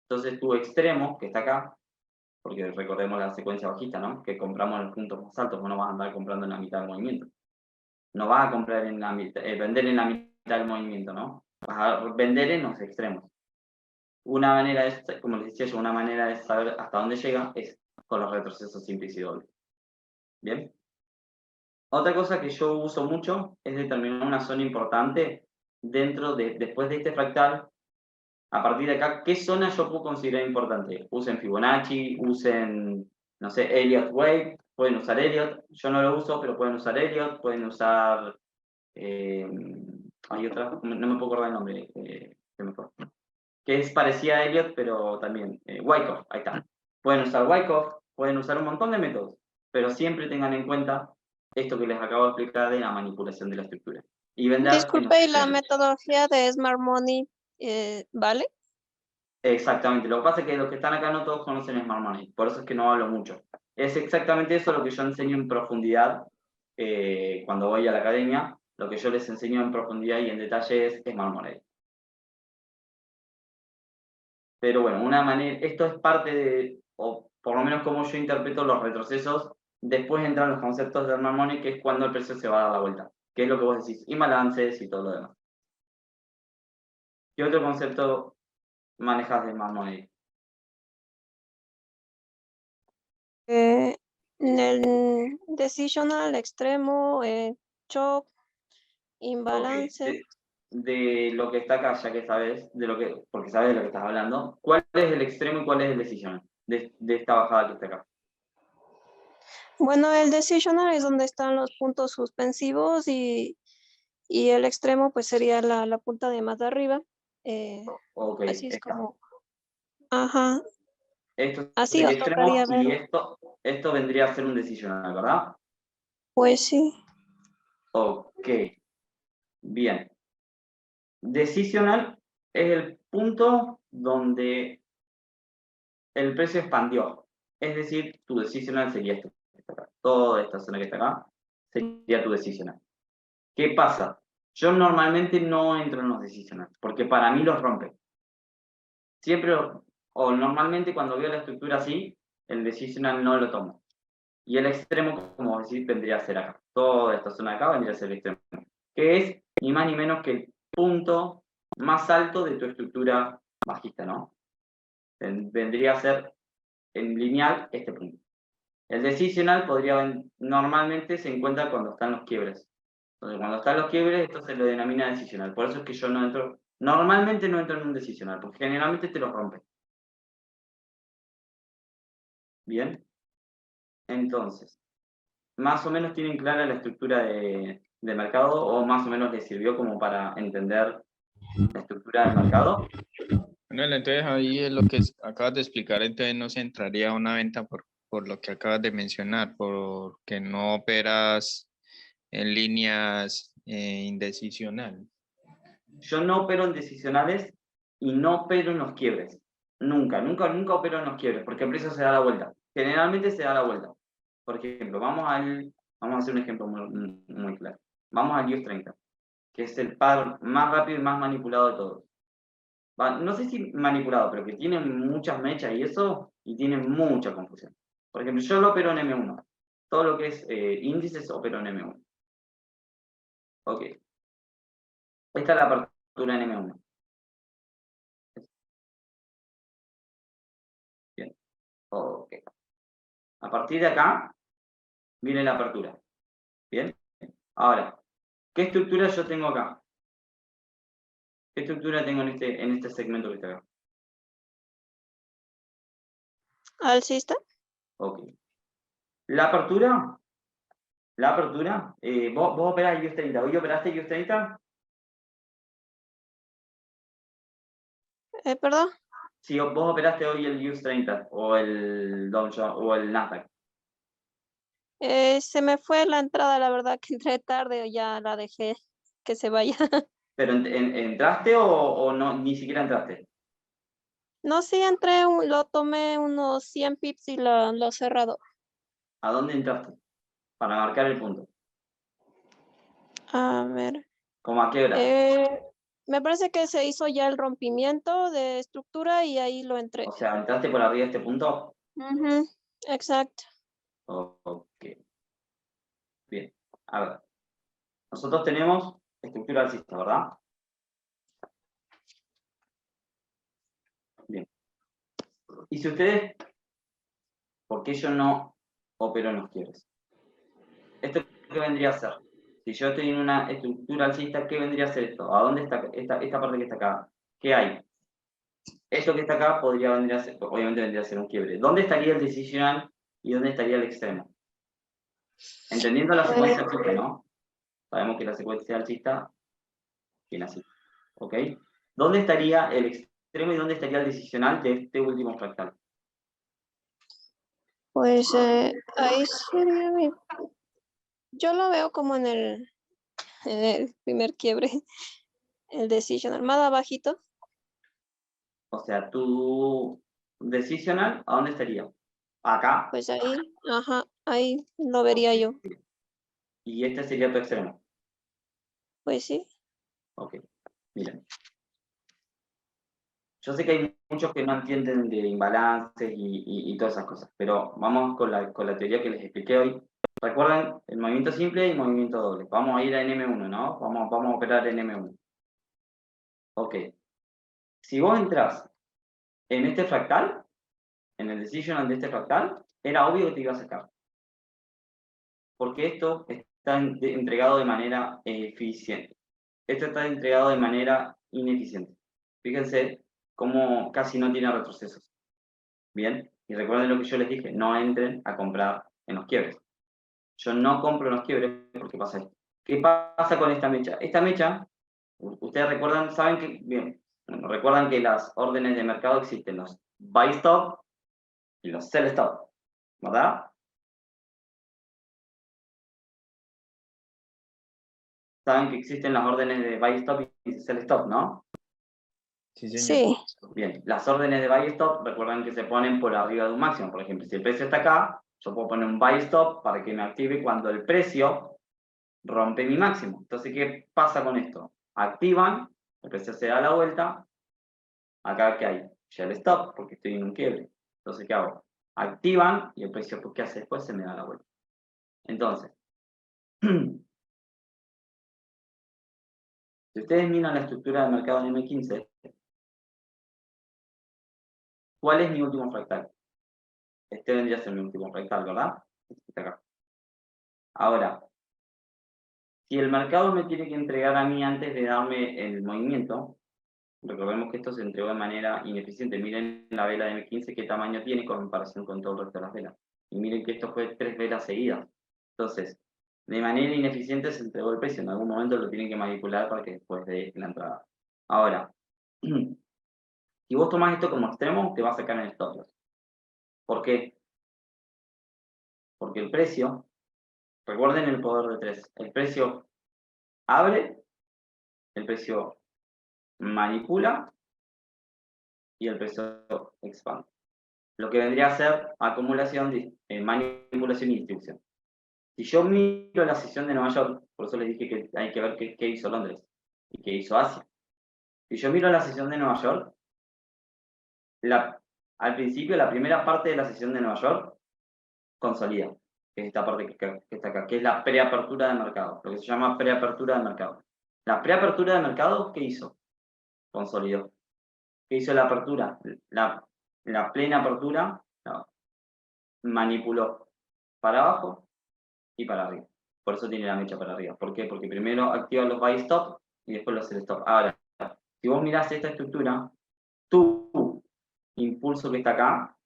Entonces, tu extremo, que está acá, porque recordemos la secuencia bajista, ¿no? Que compramos en los puntos más altos, no vas a andar comprando en la mitad del movimiento. No vas a comprar en la mitad, vender en la mitad del movimiento, ¿no? Vas a vender en los extremos. Una manera, como les decía yo, una manera de saber hasta dónde llega es con los retrocesos simples y dobles. ¿Bien? Otra cosa que yo uso mucho es determinar una zona importante dentro de, después de este fractal, a partir de acá, ¿qué zona yo puedo considerar importante? Usen Fibonacci, usen, no sé, Elliott Wave, pueden usar Elliott, yo no lo uso, pero pueden usar Elliott, pueden usar, hay otra, no me puedo acordar el nombre, que es parecida a Elliott, pero también, Wyckoff, ahí está. Pueden usar Wyckoff, pueden usar un montón de métodos, pero siempre tengan en cuenta esto que les acabo de explicar de la manipulación de la estructura. Y vender Disculpe, ¿y la metodología de Smart Money vale? Exactamente, lo que pasa es que los que están acá no todos conocen Smart Money, por eso es que no hablo mucho. Es exactamente eso lo que yo enseño en profundidad cuando voy a la academia, lo que yo les enseño en profundidad y en detalle es Smart Money. Pero bueno, una manera, esto es parte de, o por lo menos como yo interpreto los retrocesos, después entran los conceptos de Smart Money, que es cuando el precio se va a dar la vuelta, que es lo que vos decís, y balances y todo lo demás. ¿Qué otro concepto manejas de Smart Money? En el decisional, extremo, shock, imbalance. Okay. De lo que está acá, ya que sabes, porque sabes de lo que estás hablando, ¿cuál es el extremo y cuál es el decisional de esta bajada que está acá? Bueno, el decisional es donde están los puntos suspensivos y el extremo pues sería la punta de más arriba. Okay, Así es está. como... Ajá. Esto Así es el os extremo tocaría y ver. esto vendría a ser un decisional, ¿verdad? Pues sí. Ok, bien. Decisional es el punto donde el precio expandió. Es decir, tu decisional sería esto que está acá. Toda esta zona que está acá sería tu decisional. ¿Qué pasa? Yo normalmente no entro en los decisionales, porque para mí los rompe. Siempre, o normalmente cuando veo la estructura así, el decisional no lo tomo. Y el extremo, como decir, vendría a ser acá. Toda esta zona de acá vendría a ser el extremo. Que es ni más ni menos que el punto más alto de tu estructura bajista, ¿no? Vendría a ser en lineal este punto. El decisional normalmente se encuentra cuando están los quiebres. Entonces, cuando están los quiebres, esto se lo denomina decisional. Por eso es que yo no entro, normalmente no entro en un decisional, porque generalmente te lo rompe. Bien. Entonces, más o menos tienen clara la estructura de mercado o más o menos les sirvió como para entender la estructura del mercado. Bueno, entonces ahí es lo que acabas de explicar, entonces no se entraría a una venta por lo que acabas de mencionar, porque no operas en líneas indecisional. Yo no opero en decisionales y no opero en los quiebres. Nunca opero en los quiebres, porque el precio se da la vuelta. Generalmente se da la vuelta. Por ejemplo, vamos a hacer un ejemplo muy claro. Vamos al IOS 30, que es el par más rápido y más manipulado de todos. No sé si manipulado, pero que tiene muchas mechas y eso, y tiene mucha confusión. Por ejemplo, yo lo opero en M1. Todo lo que es índices opero en M1. Ok. Esta es la apertura en M1. Bien. Ok. A partir de acá, viene la apertura. Bien. Ahora, ¿qué estructura yo tengo acá? ¿Qué estructura tengo en este segmento que está acá? ¿Alcista? Ok. La apertura, vos operás IOS 30. ¿Hoy operaste IOS 30? ¿Perdón? Si vos operaste hoy el US 30 o el Dow Jones o el Nasdaq, Se me fue la entrada, la verdad que entré tarde, ya la dejé que se vaya. ¿pero entraste o no, ni siquiera entraste? No, sí, entré, lo tomé unos 100 pips y lo he cerrado. ¿A dónde entraste? Para marcar el punto. A ver. ¿Cómo a qué hora? Me parece que se hizo ya el rompimiento de estructura y ahí lo entré. O sea, ¿entraste por arriba de este punto? Ujú, exacto. Ok. Bien. A ver. Nosotros tenemos estructura alcista, ¿verdad? Bien. Y si ustedes, ¿por qué yo no opero en los quiebres? ¿Esto qué vendría a ser? Si yo estoy en una estructura alcista, ¿qué vendría a ser esto? ¿A dónde está esta parte que está acá? ¿Qué hay? Esto que está acá podría venir a ser, obviamente vendría a ser un quiebre. ¿Dónde estaría el decisional y dónde estaría el extremo? Entendiendo la secuencia alcista, ¿no? Sabemos que la secuencia alcista viene así. ¿Ok? ¿Dónde estaría el extremo y dónde estaría el decisional de este último fractal? Pues ahí sería yo lo veo como en el primer quiebre, el decisional, más abajito. O sea, tu decisional, ¿a dónde estaría? Acá. Pues ahí, ajá, ahí lo vería Ok. yo. Y este sería tu extremo. Pues sí. Ok. Miren. Yo sé que hay muchos que no entienden de imbalances y todas esas cosas, pero vamos con la teoría que les expliqué hoy. Recuerden el movimiento simple y el movimiento doble. Vamos a ir a M1, ¿no? Vamos a operar en M1. Ok. Si vos entras en este fractal, en el decisional de este fractal, era obvio que te iba a sacar. Porque esto está entregado de manera eficiente. Esto está entregado de manera ineficiente. Fíjense cómo casi no tiene retrocesos. Bien, y recuerden lo que yo les dije, no entren a comprar en los quiebres. Yo no compro en los quiebres porque pasa esto. ¿Qué pasa con esta mecha? Esta mecha, ustedes recuerdan, saben que, bien, bueno, recuerdan que las órdenes de mercado existen los buy stop y los sell stop, ¿verdad? Saben que existen las órdenes de buy stop y sell stop, ¿no? Sí, señor. Sí. Bien, las órdenes de buy stop recuerdan que se ponen por arriba de un máximo. Por ejemplo, si el precio está acá, yo puedo poner un buy stop para que me active cuando el precio rompe mi máximo. Entonces, ¿qué pasa con esto? Activan, el precio se da la vuelta. Acá, ¿qué hay? Ya el stop, porque estoy en un quiebre. Entonces, ¿qué hago? Activan y el precio, ¿qué hace después? Se me da la vuelta. Entonces, si ustedes miran la estructura del mercado en M15, ¿cuál es mi último fractal? Este vendría a ser mi último fractal, ¿verdad? Este está acá. Ahora, si el mercado me tiene que entregar a mí antes de darme el movimiento, recordemos que esto se entregó de manera ineficiente. Miren la vela de M15 qué tamaño tiene en comparación con todo el resto de las velas. Y miren que esto fue 3 velas seguidas. Entonces, de manera ineficiente se entregó el precio. En algún momento lo tienen que manipular para que después de la entrada. Ahora, si vos tomás esto como extremo, te va a sacar en el stop loss. ¿Por qué? Porque el precio, recuerden el poder de 3. El precio abre, el precio manipula y el precio expande. Lo que vendría a ser acumulación, manipulación y distribución. Si yo miro la sesión de Nueva York, por eso les dije que hay que ver qué hizo Londres y qué hizo Asia. Si yo miro la sesión de Nueva York, al principio, la primera parte de la sesión de Nueva York consolida, que es esta parte que está acá, que es la preapertura de mercado, lo que se llama preapertura de mercado. La preapertura de mercado, ¿qué hizo? Consolidó. ¿Qué hizo la apertura? La plena apertura, no, manipuló para abajo y para arriba. Por eso tiene la mecha para arriba. ¿Por qué? Porque primero activa los buy stop y después los sell stop. Ahora, si vos mirás esta estructura, tu impulso que está acá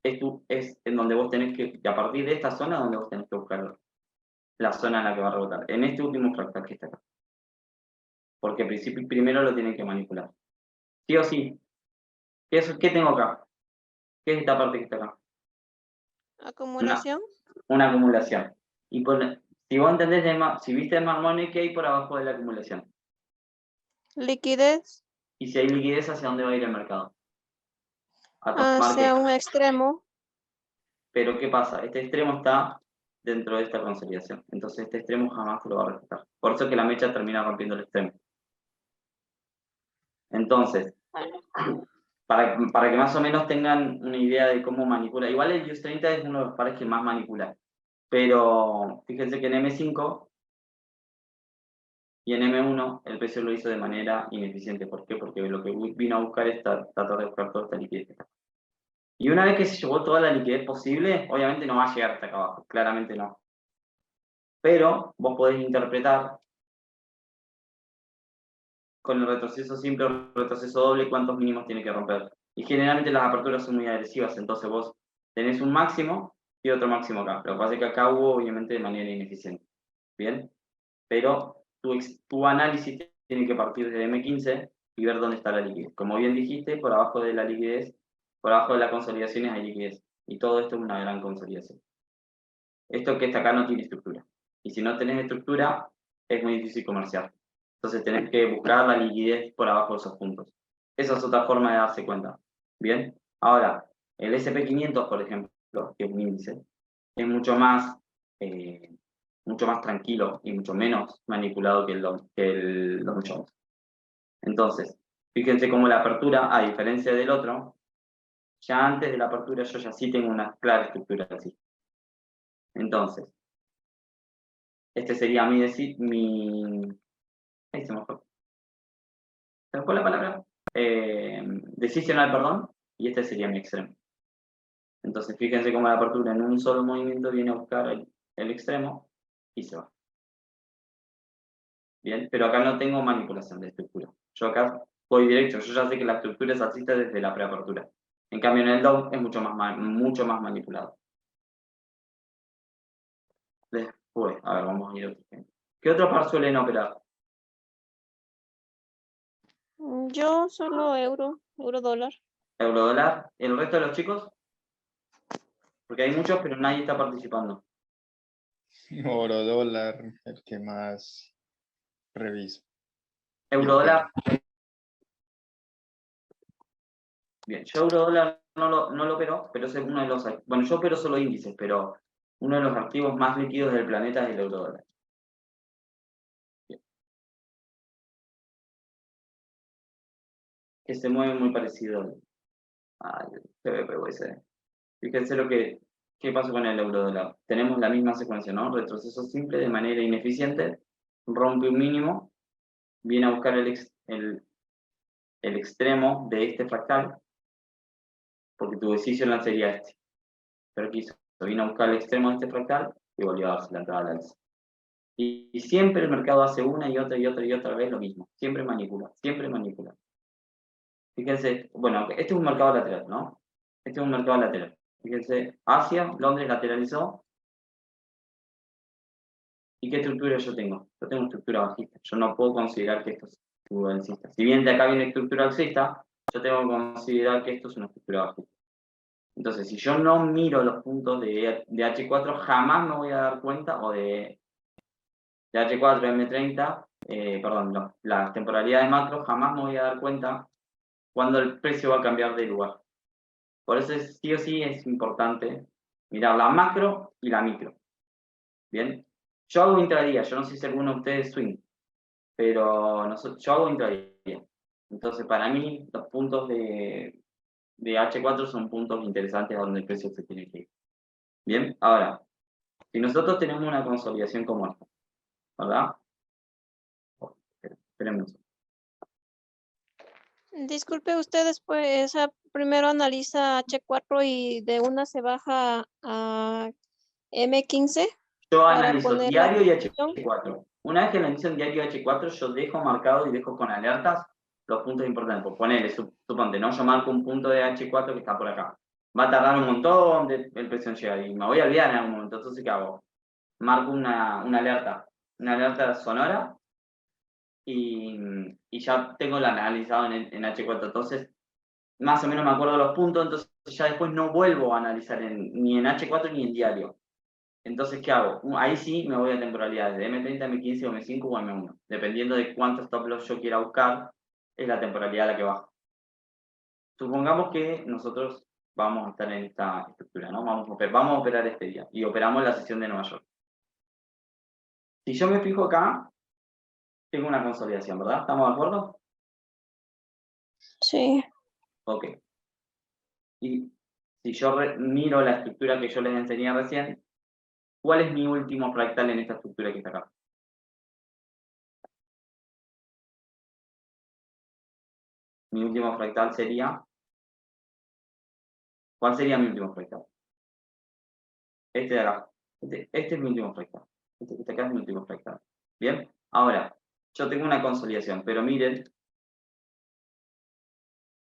es en donde vos tenés que, a partir de esta zona, donde vos tenés que buscar la zona en la que va a rebotar. En este último fractal que está acá. Porque al principio primero lo tienen que manipular. Sí o sí, ¿Qué tengo acá? ¿Qué es esta parte que está acá? Acumulación. Una acumulación. Y si vos entendés, si viste el marmone, ¿qué hay por abajo de la acumulación? Liquidez Y si hay liquidez, ¿hacia dónde va a ir el mercado? A tomar qué. hacia un extremo. Pero ¿qué pasa? Este extremo está dentro de esta consolidación. Entonces este extremo jamás se lo va a respetar. Por eso es que la mecha termina rompiendo el extremo. Entonces, para que más o menos tengan una idea de cómo manipula. Igual el US 30 es uno de los pares que más manipula. Pero fíjense que en M5 y en M1 el precio lo hizo de manera ineficiente. ¿Por qué? Porque lo que vino a buscar es tratar de buscar toda esta liquidez. Y una vez que se llevó toda la liquidez posible, obviamente no va a llegar hasta acá abajo, claramente no. Pero vos podés interpretar con el retroceso simple o el retroceso doble cuántos mínimos tiene que romper. Y generalmente las aperturas son muy agresivas, entonces vos tenés un máximo y otro máximo acá. Lo que pasa es que acá hubo obviamente de manera ineficiente. ¿Bien? Pero tu análisis tiene que partir desde M15 y ver dónde está la liquidez. Como bien dijiste, por abajo de la liquidez, por abajo de las consolidaciones hay liquidez. Y todo esto es una gran consolidación. Esto que está acá no tiene estructura. Y si no tenés estructura, es muy difícil comerciar. Entonces tenés que buscar la liquidez por abajo de esos puntos. Esa es otra forma de darse cuenta. Bien, ahora, el SP500, por ejemplo, que es un índice, es mucho más tranquilo y mucho menos manipulado que el Dow Jones. Entonces, fíjense cómo la apertura, a diferencia del otro, ya antes de la apertura yo ya sí tengo una clara estructura así. Entonces, este sería ahí se me fue. ¿Se me fue la palabra? Decisional, perdón, y este sería mi extremo. Entonces, fíjense cómo la apertura en un solo movimiento viene a buscar el extremo y se va. Bien, pero acá no tengo manipulación de estructura. Yo acá voy directo, yo ya sé que la estructura es alcista desde la preapertura. En cambio, en el Dow es mucho más manipulado. Después, a ver, vamos a ir a otro ejemplo. ¿Qué otro par suelen operar? Yo solo euro dólar. Eurodólar. ¿El resto de los chicos? Porque hay muchos, pero nadie está participando. Oro dólar, el que más reviso. Eurodólar. Bien, yo eurodólar no lo opero, pero es uno de los. Bueno, yo opero solo índices, pero uno de los activos más líquidos del planeta es el eurodólar. Bien. Que se mueve muy parecido al PVP-USD. Fíjense qué pasó con el eurodólar. Tenemos la misma secuencia, ¿no? Retroceso simple de manera ineficiente, rompe un mínimo, viene a buscar el extremo de este fractal, porque tu decision sería este. Pero quiso, vino a buscar el extremo de este fractal y volvió a darse la entrada al alza. Y siempre el mercado hace una y otra y otra y otra vez lo mismo. Siempre manipula, siempre manipula. Fíjense, bueno, este es un mercado lateral, ¿no? Este es un mercado lateral. Fíjense, Asia, Londres lateralizó. ¿Y qué estructura yo tengo? Yo tengo estructura bajista. Yo no puedo considerar que esto es estructura alcista. Si bien de acá viene estructura alcista, yo tengo que considerar que esto es una estructura bajista. Entonces, si yo no miro los puntos de H4, jamás me voy a dar cuenta, o de H4, M30, perdón, no, las temporalidades macro, jamás me voy a dar cuenta cuando el precio va a cambiar de lugar. Por eso sí o sí es importante mirar la macro y la micro. Bien, yo hago intradía, yo no sé si alguno de ustedes swing, pero yo hago intradía. Entonces, para mí, los puntos de H4 son puntos interesantes a donde el precio se tiene que ir. Bien, ahora, si nosotros tenemos una consolidación como esta, ¿verdad? Esperemos. Disculpe ustedes, pues primero analiza H4 y de una se baja a M15 Yo para analizo poner la diario y posición. H4. Una vez que analizo en diario H4, yo dejo marcado y dejo con alertas los puntos importantes. Por ponerle, suponte, ¿no? Yo marco un punto de H4 que está por acá. Va a tardar un montón el precio en llegar y me voy a olvidar en algún momento. Entonces, ¿qué hago? Marco una alerta sonora y ya tengo la analizado en H4. Entonces, más o menos me acuerdo los puntos, entonces ya después no vuelvo a analizar ni en H4 ni en diario. Entonces, ¿qué hago? Ahí sí me voy a temporalidades de M30, M15, o M5 o M1. Dependiendo de cuántos stop loss yo quiera buscar, es la temporalidad a la que bajo. Supongamos que nosotros vamos a estar en esta estructura, ¿no? Vamos a operar este día y operamos la sesión de Nueva York. Si yo me fijo acá, tengo una consolidación, ¿verdad? ¿Estamos de acuerdo? Sí, Ok. Y si yo miro la estructura que yo les enseñé recién, ¿cuál es mi último fractal en esta estructura que está acá? Mi último fractal sería... ¿Cuál sería mi último fractal? Este de acá. Este es mi último fractal. Este que está acá es mi último fractal. Bien. Ahora, yo tengo una consolidación, pero miren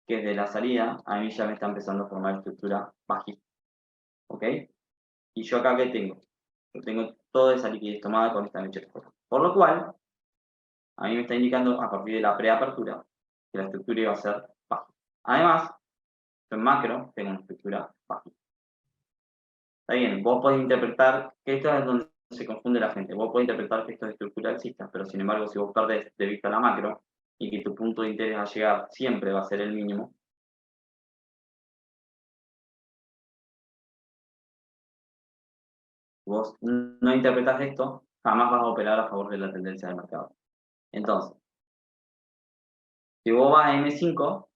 que desde la salida a mí ya me está empezando a formar estructura bajista. ¿Ok? Y yo acá, ¿qué tengo? Yo tengo toda esa liquidez tomada con esta mecha de corto. Por lo cual, a mí me está indicando a partir de la preapertura que la estructura iba a ser bajista. Además, en macro tengo una estructura bajista. Está bien, vos podés interpretar que esto es donde se confunde la gente. Vos podés interpretar que esto es estructura alcista, pero sin embargo, si vos perdés de vista la macro y que tu punto de interés a llegar siempre va a ser el mínimo, vos no interpretás esto, jamás vas a operar a favor de la tendencia del mercado. Entonces, si vos vas a M5,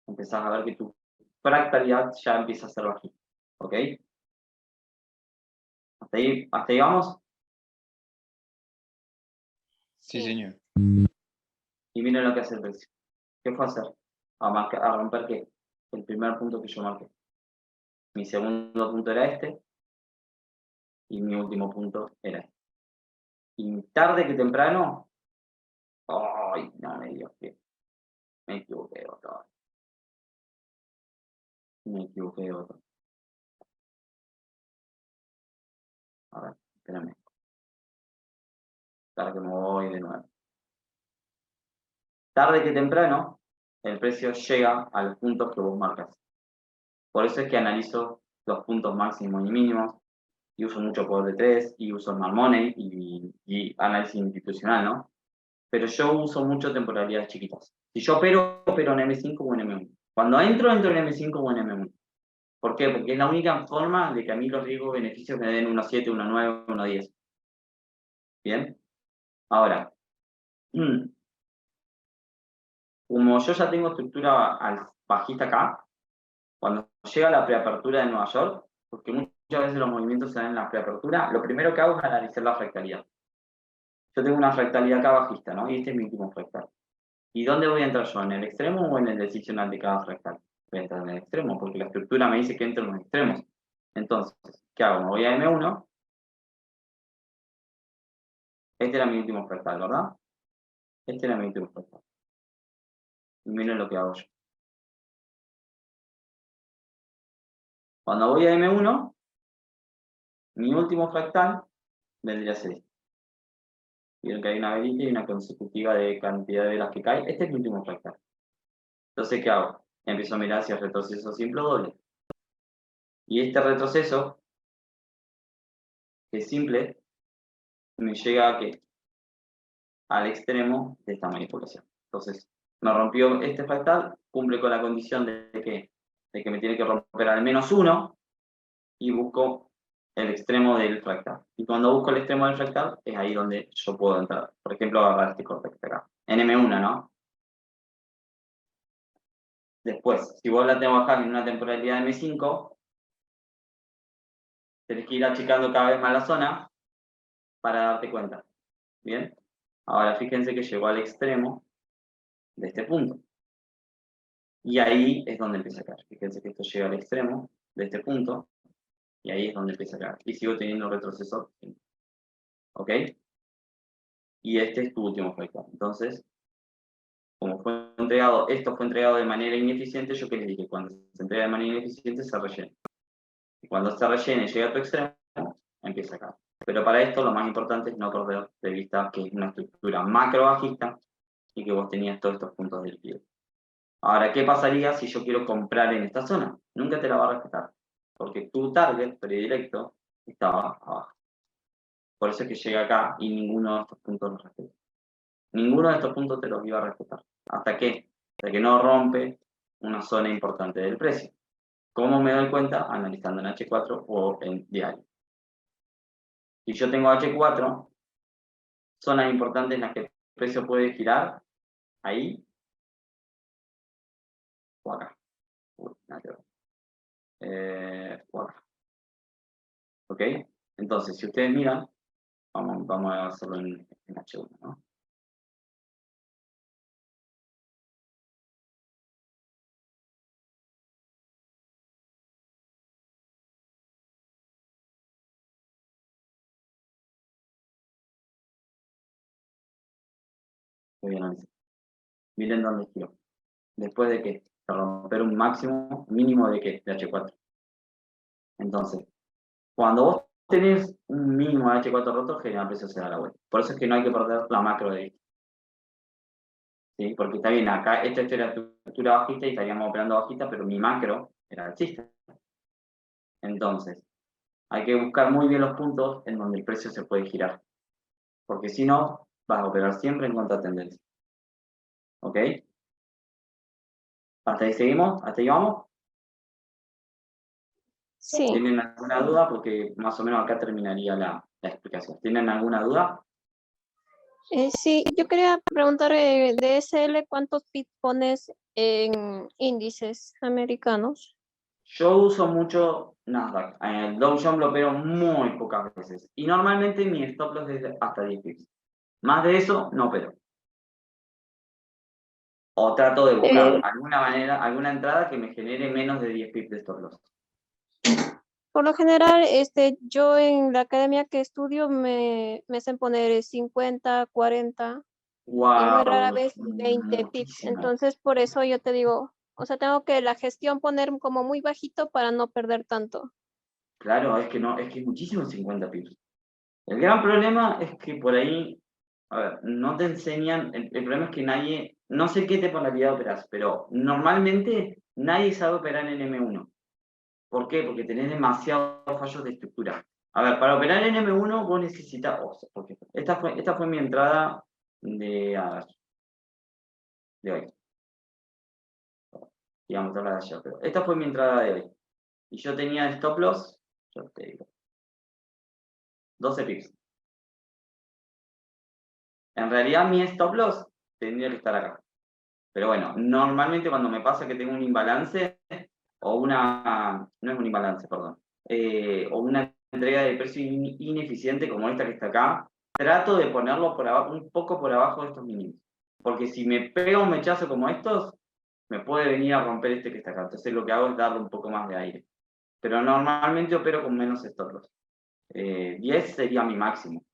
empezás a ver que tu fractalidad ya empieza a ser bajita. ¿Ok? ¿Hasta ahí vamos? Sí, sí. señor. Y miren lo que hace el precio. ¿Qué fue a hacer? A romper ¿qué? El primer punto que yo marqué. Mi segundo punto era este, y mi último punto era este. Y tarde que temprano, ¡ay! No me digas que me equivoqué otra vez. Me equivoqué otra vez. A ver, espérame. Tarde que me voy de nuevo. Tarde que temprano, el precio llega a los puntos que vos marcas. Por eso es que analizo los puntos máximos y mínimos, y uso mucho poder de 3, y uso Smart Money y análisis institucional, ¿no? Pero yo uso mucho temporalidades chiquitas. Si yo opero en M5 o en M1. Cuando entro en M5 o en M1. ¿Por qué? Porque es la única forma de que a mí los riesgos beneficios me den 1.7, 1.9, 1.10. ¿Bien? Ahora, como yo ya tengo estructura bajista acá, cuando llega la preapertura de Nueva York, porque muchas veces los movimientos se dan en la preapertura, lo primero que hago es analizar la fractalidad. Yo tengo una fractalidad acá bajista, ¿no? Y este es mi último fractal. ¿Y dónde voy a entrar yo? ¿En el extremo o en el decisional de cada fractal? Voy a entrar en el extremo, porque la estructura me dice que entro en los extremos. Entonces, ¿qué hago? Me voy a M1. Este era mi último fractal, ¿verdad? Este era mi último fractal. Y miren lo que hago yo. Cuando voy a M1, mi último fractal vendría a ser este. Vieron que hay una velita y una consecutiva de cantidad de velas que cae. Este es mi último fractal. Entonces, ¿qué hago? Empiezo a mirar si el retroceso simple o doble. Y este retroceso, que es simple, me llega a ¿qué? Al extremo de esta manipulación. Entonces, me rompió este fractal, cumple con la condición de que me tiene que romper al menos 1 y busco el extremo del fractal. Y cuando busco el extremo del fractal, es ahí donde yo puedo entrar. Por ejemplo, agarrar este corte que está acá. En M1, ¿no? Después, si vos la tengo acá en una temporalidad de M5, tenés que ir achicando cada vez más la zona para darte cuenta. ¿Bien? Ahora fíjense que llegó al extremo de este punto. Y ahí es donde empieza a caer. Fíjense que esto llega al extremo de este punto, y ahí es donde empieza a caer. Y sigo teniendo retroceso. ¿Ok? Y este es tu último fractal. Entonces, como fue entregado, esto fue entregado de manera ineficiente, yo que les dije, cuando se entrega de manera ineficiente se rellena. Y cuando se rellene y llega a tu extremo, empieza a caer. Pero para esto lo más importante es no perder de vista que es una estructura macro bajista y que vos tenías todos estos puntos de liquidez. Ahora, ¿qué pasaría si yo quiero comprar en esta zona? Nunca te la va a respetar, porque tu target predilecto estaba abajo. Por eso es que llega acá y ninguno de estos puntos lo respeta. Ninguno de estos puntos te los iba a respetar. ¿Hasta qué? Hasta que no rompe una zona importante del precio. ¿Cómo me doy cuenta? Analizando en H4 o en diario. Si yo tengo H4, zonas importantes en las que el precio puede girar, ahí o acá. Uy, nada que ver. O acá. ¿Ok? Entonces, si ustedes miran, vamos a hacerlo en H1, ¿no? Muy bien, analizar. Miren dónde giró. Después de que de romper un máximo, mínimo de que de H4. Entonces, cuando vos tenés un mínimo de H4 roto, general precio se da la vuelta. Por eso es que no hay que perder la macro de vista. ¿Sí? Porque está bien, acá esta era tu estructura bajista y estaríamos operando bajista, pero mi macro era alcista. Entonces, hay que buscar muy bien los puntos en donde el precio se puede girar. Porque si no, vas a operar siempre en contra tendencia. ¿Ok? ¿Hasta ahí seguimos? ¿Hasta ahí vamos? Sí. ¿Tienen alguna duda? Porque más o menos acá terminaría la explicación. ¿Tienen alguna duda? Sí, yo quería preguntar de SL, ¿cuántos pips pones en índices americanos? Yo uso mucho Nasdaq. El Dow Jones lo opero muy pocas veces. Y normalmente mi stop loss es hasta 10 pips. Más de eso, no opero. O trato de buscar alguna manera, alguna entrada que me genere menos de 10 pips de stop loss. Por lo general, yo en la academia que estudio me hacen poner 50, 40 y muy rara Wow, vez 20 pips. muchísimo. Entonces, por eso yo te digo, o sea, tengo que la gestión poner como muy bajito para no perder tanto. Claro, es que no, es que es muchísimo 50 pips. El gran problema es que por ahí, a ver, no te enseñan, el problema es que nadie, no sé qué temporalidad operas, pero normalmente nadie sabe operar en M1. ¿Por qué? Porque tenés demasiados fallos de estructura. A ver, para operar en M1 vos necesitas, porque esta fue mi entrada de, a ver, de hoy. Digamos, hablar de ayer, pero esta fue mi entrada de hoy. Y yo tenía stop loss, yo te digo, 12 pips. En realidad mi stop loss tendría que estar acá. Pero bueno, normalmente cuando me pasa que tengo un imbalance, o una, no es un imbalance, perdón, o una entrega de precio ineficiente como esta que está acá, trato de ponerlo por abajo, un poco por abajo de estos mínimos. Porque si me pega un mechazo como estos, me puede venir a romper este que está acá. Entonces lo que hago es darle un poco más de aire. Pero normalmente opero con menos stop loss. 10 sería mi máximo.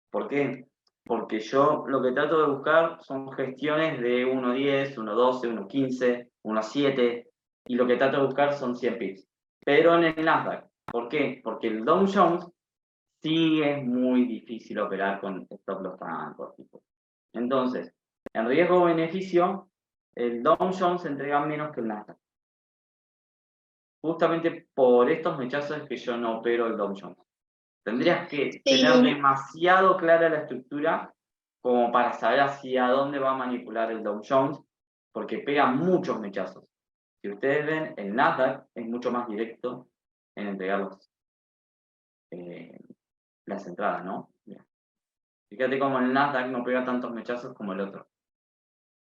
¿Por qué? Porque yo lo que trato de buscar son gestiones de 1.10, 1.12, 1.15, 1.7, y lo que trato de buscar son 100 pips. Pero en el Nasdaq. ¿Por qué? Porque el Dow Jones sí es muy difícil operar con stop loss tan cortitos. Entonces, en riesgo-beneficio, el Dow Jones entrega menos que el Nasdaq. Justamente por estos mechazos es que yo no opero el Dow Jones. Tendrías que tener demasiado clara la estructura como para saber hacia dónde va a manipular el Dow Jones, porque pega muchos mechazos. Si ustedes ven, el Nasdaq es mucho más directo en entregar las entradas, ¿no? Mira. Fíjate cómo el Nasdaq no pega tantos mechazos como el otro.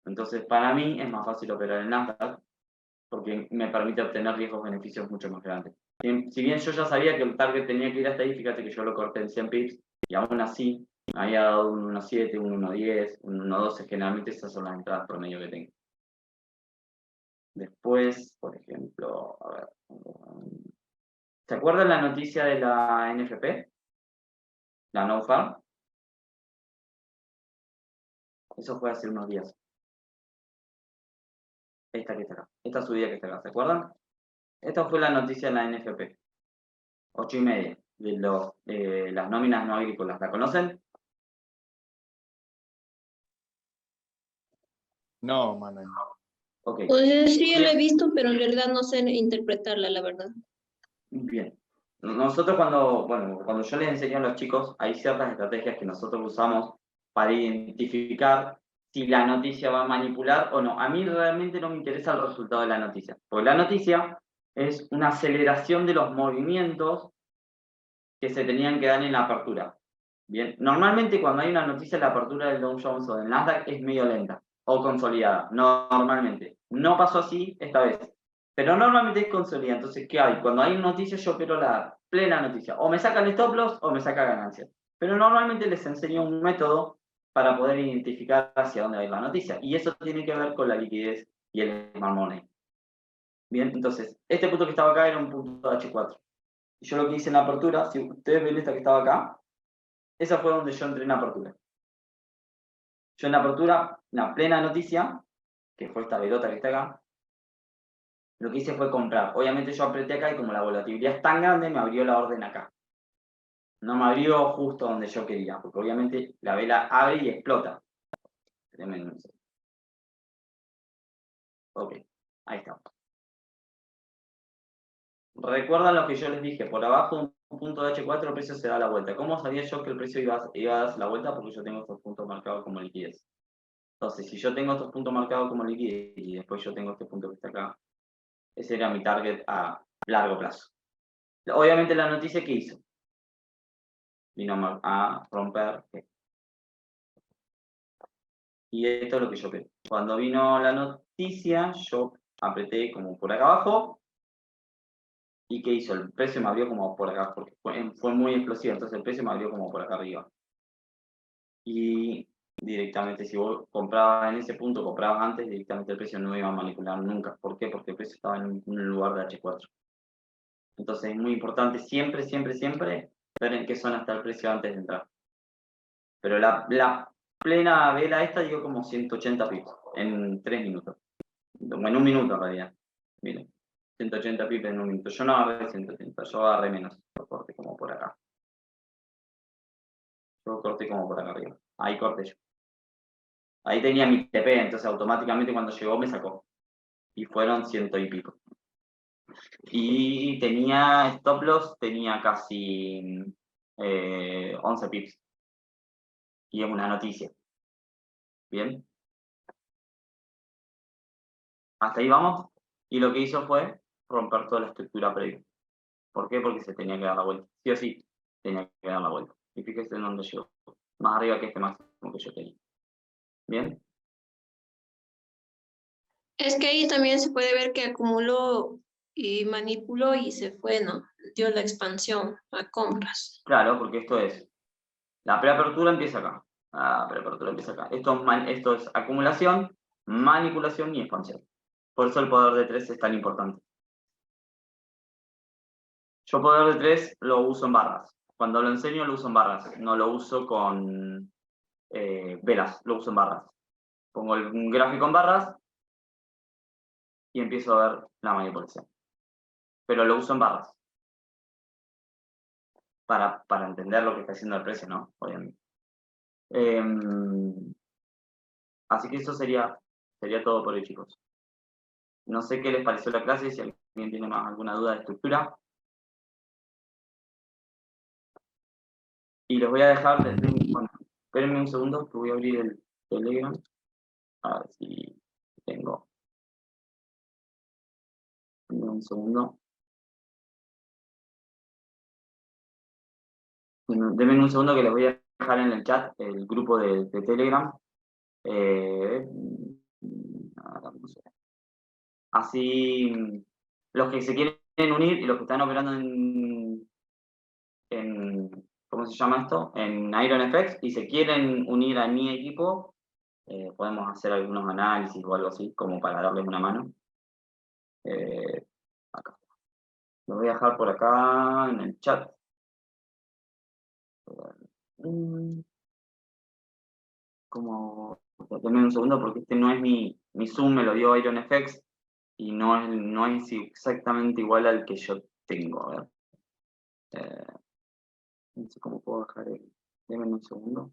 Entonces, para mí es más fácil operar el Nasdaq porque me permite obtener riesgos-beneficios mucho más grandes. Si bien yo ya sabía que el target tenía que ir hasta ahí, fíjate que yo lo corté en 100 pips y aún así me había dado un 1.7, un 1.10, un 1.12, generalmente esas son las entradas promedio que tengo. Después, por ejemplo, a ver, ¿se acuerdan la noticia de la NFP? La No Farm. Eso fue hace unos días. Esta que está acá, esta subida que está acá, ¿se acuerdan? Esta fue la noticia de la NFP. 8.30 de las nóminas no agrícolas. ¿La conocen? No, Manuel. Ok, Pues sí, lo he bien. visto, pero en realidad no sé interpretarla, la verdad. Bien. Nosotros cuando yo les enseño a los chicos, hay ciertas estrategias que nosotros usamos para identificar si la noticia va a manipular o no. A mí realmente no me interesa el resultado de la noticia, porque la noticia es una aceleración de los movimientos que se tenían que dar en la apertura. Bien, normalmente cuando hay una noticia en la apertura del Dow Jones o del Nasdaq es medio lenta o consolidada, normalmente. No pasó así esta vez, pero normalmente es consolidada. Entonces, ¿qué hay? Cuando hay noticias yo quiero la plena noticia. O me sacan stop loss o me saca ganancias. Pero normalmente les enseño un método para poder identificar hacia dónde va a ir la noticia. Y eso tiene que ver con la liquidez y el smart money. Bien, entonces, este punto que estaba acá era un punto H4. Y yo lo que hice en la apertura, si ustedes ven esta que estaba acá, esa fue donde yo entré en apertura. Yo en la apertura, la plena noticia, que fue esta velota que está acá, lo que hice fue comprar. Obviamente yo apreté acá y como la volatilidad es tan grande, me abrió la orden acá. No me abrió justo donde yo quería, porque obviamente la vela abre y explota. Ok, ahí está. Recuerdan lo que yo les dije, por abajo de un punto de H4 el precio se da la vuelta. ¿Cómo sabía yo que el precio iba a darse la vuelta? Porque yo tengo estos puntos marcados como liquidez. Entonces, si yo tengo estos puntos marcados como liquidez y después yo tengo este punto que está acá, ese era mi target a largo plazo. Obviamente la noticia que hizo vino a romper. Y esto es lo que yo creo. Cuando vino la noticia, yo apreté como por acá abajo. ¿Y qué hizo? El precio me abrió como por acá, porque fue muy explosivo, entonces el precio me abrió como por acá arriba. Y directamente, si vos comprabas en ese punto, comprabas antes, directamente el precio no iba a manipular nunca. ¿Por qué? Porque el precio estaba en un lugar de H4. Entonces es muy importante siempre, siempre, siempre ver en qué zona está el precio antes de entrar. Pero la plena vela esta dio como 180 pips en 3 minutos. En un minuto en realidad. Miren, 180 pips en un minuto. Yo no agarré 180, yo agarré menos. Yo corté como por acá. Yo corté como por acá arriba. Ahí corté yo. Ahí tenía mi TP, entonces automáticamente cuando llegó me sacó. Y fueron 100 y pico. Y tenía stop loss, tenía casi 11 pips. Y es una noticia. Bien. Hasta ahí vamos. Y lo que hizo fue romper toda la estructura previa. ¿Por qué? Porque se tenía que dar la vuelta. Sí o sí, tenía que dar la vuelta. Y fíjese en dónde llegó. Más arriba que este máximo que yo tenía. ¿Bien? Es que ahí también se puede ver que acumuló y manipuló y se fue, ¿no? Dio la expansión a compras. Claro, porque esto es. La preapertura empieza acá. La preapertura empieza acá. Esto es acumulación, manipulación y expansión. Por eso el poder de 3 es tan importante. Yo poder de 3 lo uso en barras. Cuando lo enseño lo uso en barras. No lo uso con velas, lo uso en barras. Pongo un gráfico en barras y empiezo a ver la manipulación. Pero lo uso en barras. Para entender lo que está haciendo el precio, ¿no? Obviamente. Así que eso sería todo por hoy, chicos. No sé qué les pareció la clase, si alguien tiene más alguna duda de estructura. Y les voy a dejar, bueno, espérenme un segundo que voy a abrir el Telegram. A ver si tengo. Un segundo. Denme un segundo que les voy a dejar en el chat el grupo de Telegram. No sé. Así, los que se quieren unir y los que están operando ¿cómo se llama esto? En IronFX y se quieren unir a mi equipo, podemos hacer algunos análisis o algo así, como para darles una mano. Acá. Lo voy a dejar por acá en el chat. Como, denme un segundo porque este no es mi Zoom, me lo dio IronFX y no es exactamente igual al que yo tengo. A ver. No sé cómo puedo dejar el. Denme un segundo.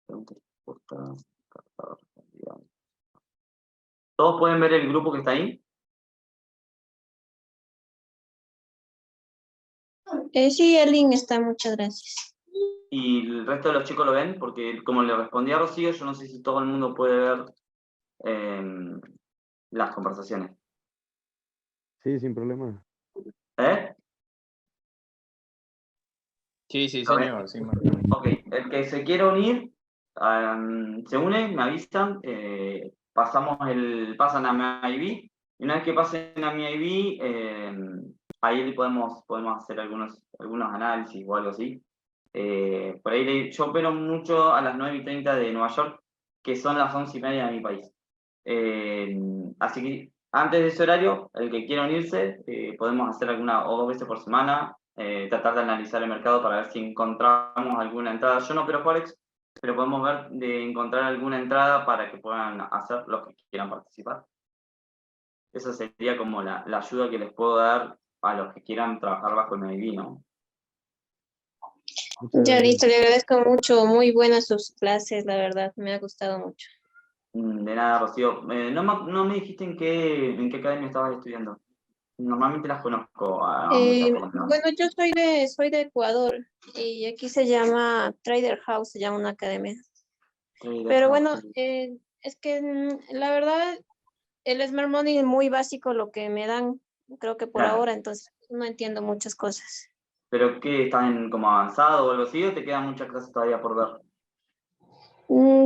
Preguntas y respuestas. Cargador, ¿Todos pueden ver el grupo que está ahí? Sí, el link está, muchas gracias. ¿Y el resto de los chicos lo ven? Porque como le respondí a Rocío, yo no sé si todo el mundo puede ver las conversaciones. Sí, sin problema. ¿Eh? Sí, sí, ¿Lo ven? señor. Sí, Martín. Ok, el que se quiera unir, se une, me avisan, pasan a mi IV, y una vez que pasen a mi IV, ahí podemos hacer algunos análisis o algo así. Por ahí yo opero mucho a las 9:30 de Nueva York, que son las 11:30 de mi país. Así que antes de ese horario, el que quiera unirse, podemos hacer alguna o 2 veces por semana, tratar de analizar el mercado para ver si encontramos alguna entrada. Yo no opero Forex, pero podemos ver de encontrar alguna entrada para que puedan hacer los que quieran participar. Esa sería como la ayuda que les puedo dar a los que quieran trabajar bajo el MIB, ¿no? Muchas Ya gracias. listo, le agradezco mucho, muy buenas sus clases, la verdad, me ha gustado mucho. De nada, Rocío. No me dijiste en qué academia estabas estudiando. Normalmente las conozco a muchas, por lo menos. Bueno, yo soy de Ecuador y aquí se llama Trader House, se llama una academia. Pero bueno, es que la verdad, el Smart Money es muy básico lo que me dan, creo que por Claro. ahora, entonces no entiendo muchas cosas. ¿Pero qué, estás en como avanzado o algo así, o te quedan muchas clases todavía por ver?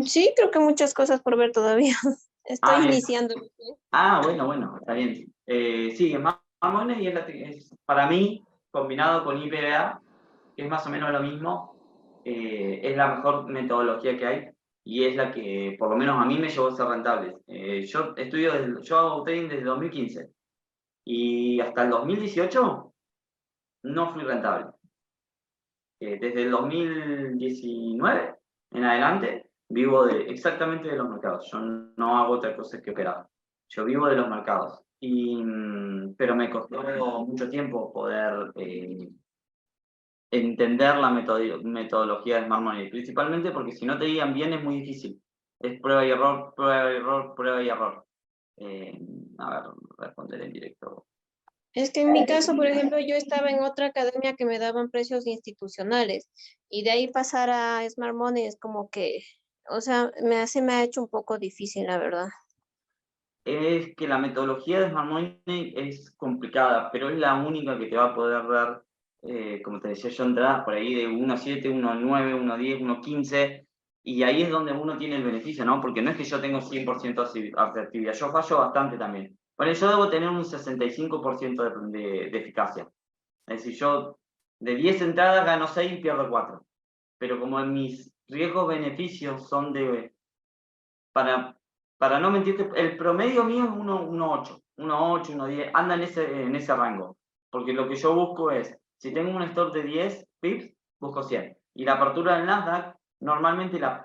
Sí, creo que muchas cosas por ver todavía. Estoy Bien. iniciando. Bueno, está bien. Sí, es más Money y para mí, combinado con IPVA, que es más o menos lo mismo, es la mejor metodología que hay y es la que, por lo menos a mí, me llevó a ser rentable. Yo hago trading desde 2015 y hasta el 2018 no fui rentable. Desde el 2019 en adelante vivo exactamente de los mercados. Yo no hago otra cosa que operar. Yo vivo de los mercados. Pero me costó mucho tiempo poder entender la metodología de Smart Money, principalmente porque si no te guían bien es muy difícil. Es prueba y error, prueba y error, prueba y error. A ver, responder en directo. Es que en mi caso, por ejemplo, yo estaba en otra academia que me daban precios institucionales y de ahí pasar a Smart Money es como que, o sea, me ha hecho un poco difícil, la verdad. Es que la metodología de Smart Money es complicada, pero es la única que te va a poder dar, como te decía yo, entradas por ahí de 1.7, 1.9, 1.10, 1.15, y ahí es donde uno tiene el beneficio, ¿no? Porque no es que yo tengo 100% asertividad, yo fallo bastante también. Bueno, yo debo tener un 65% de eficacia. Es decir, yo de 10 entradas gano 6 y pierdo 4. Pero como mis riesgos-beneficios son para no mentirte, el promedio mío es 1.8, 1.8, 1.10, anda en ese rango. Porque lo que yo busco es, si tengo un stop de 10 pips, busco 100. Y la apertura del Nasdaq, normalmente la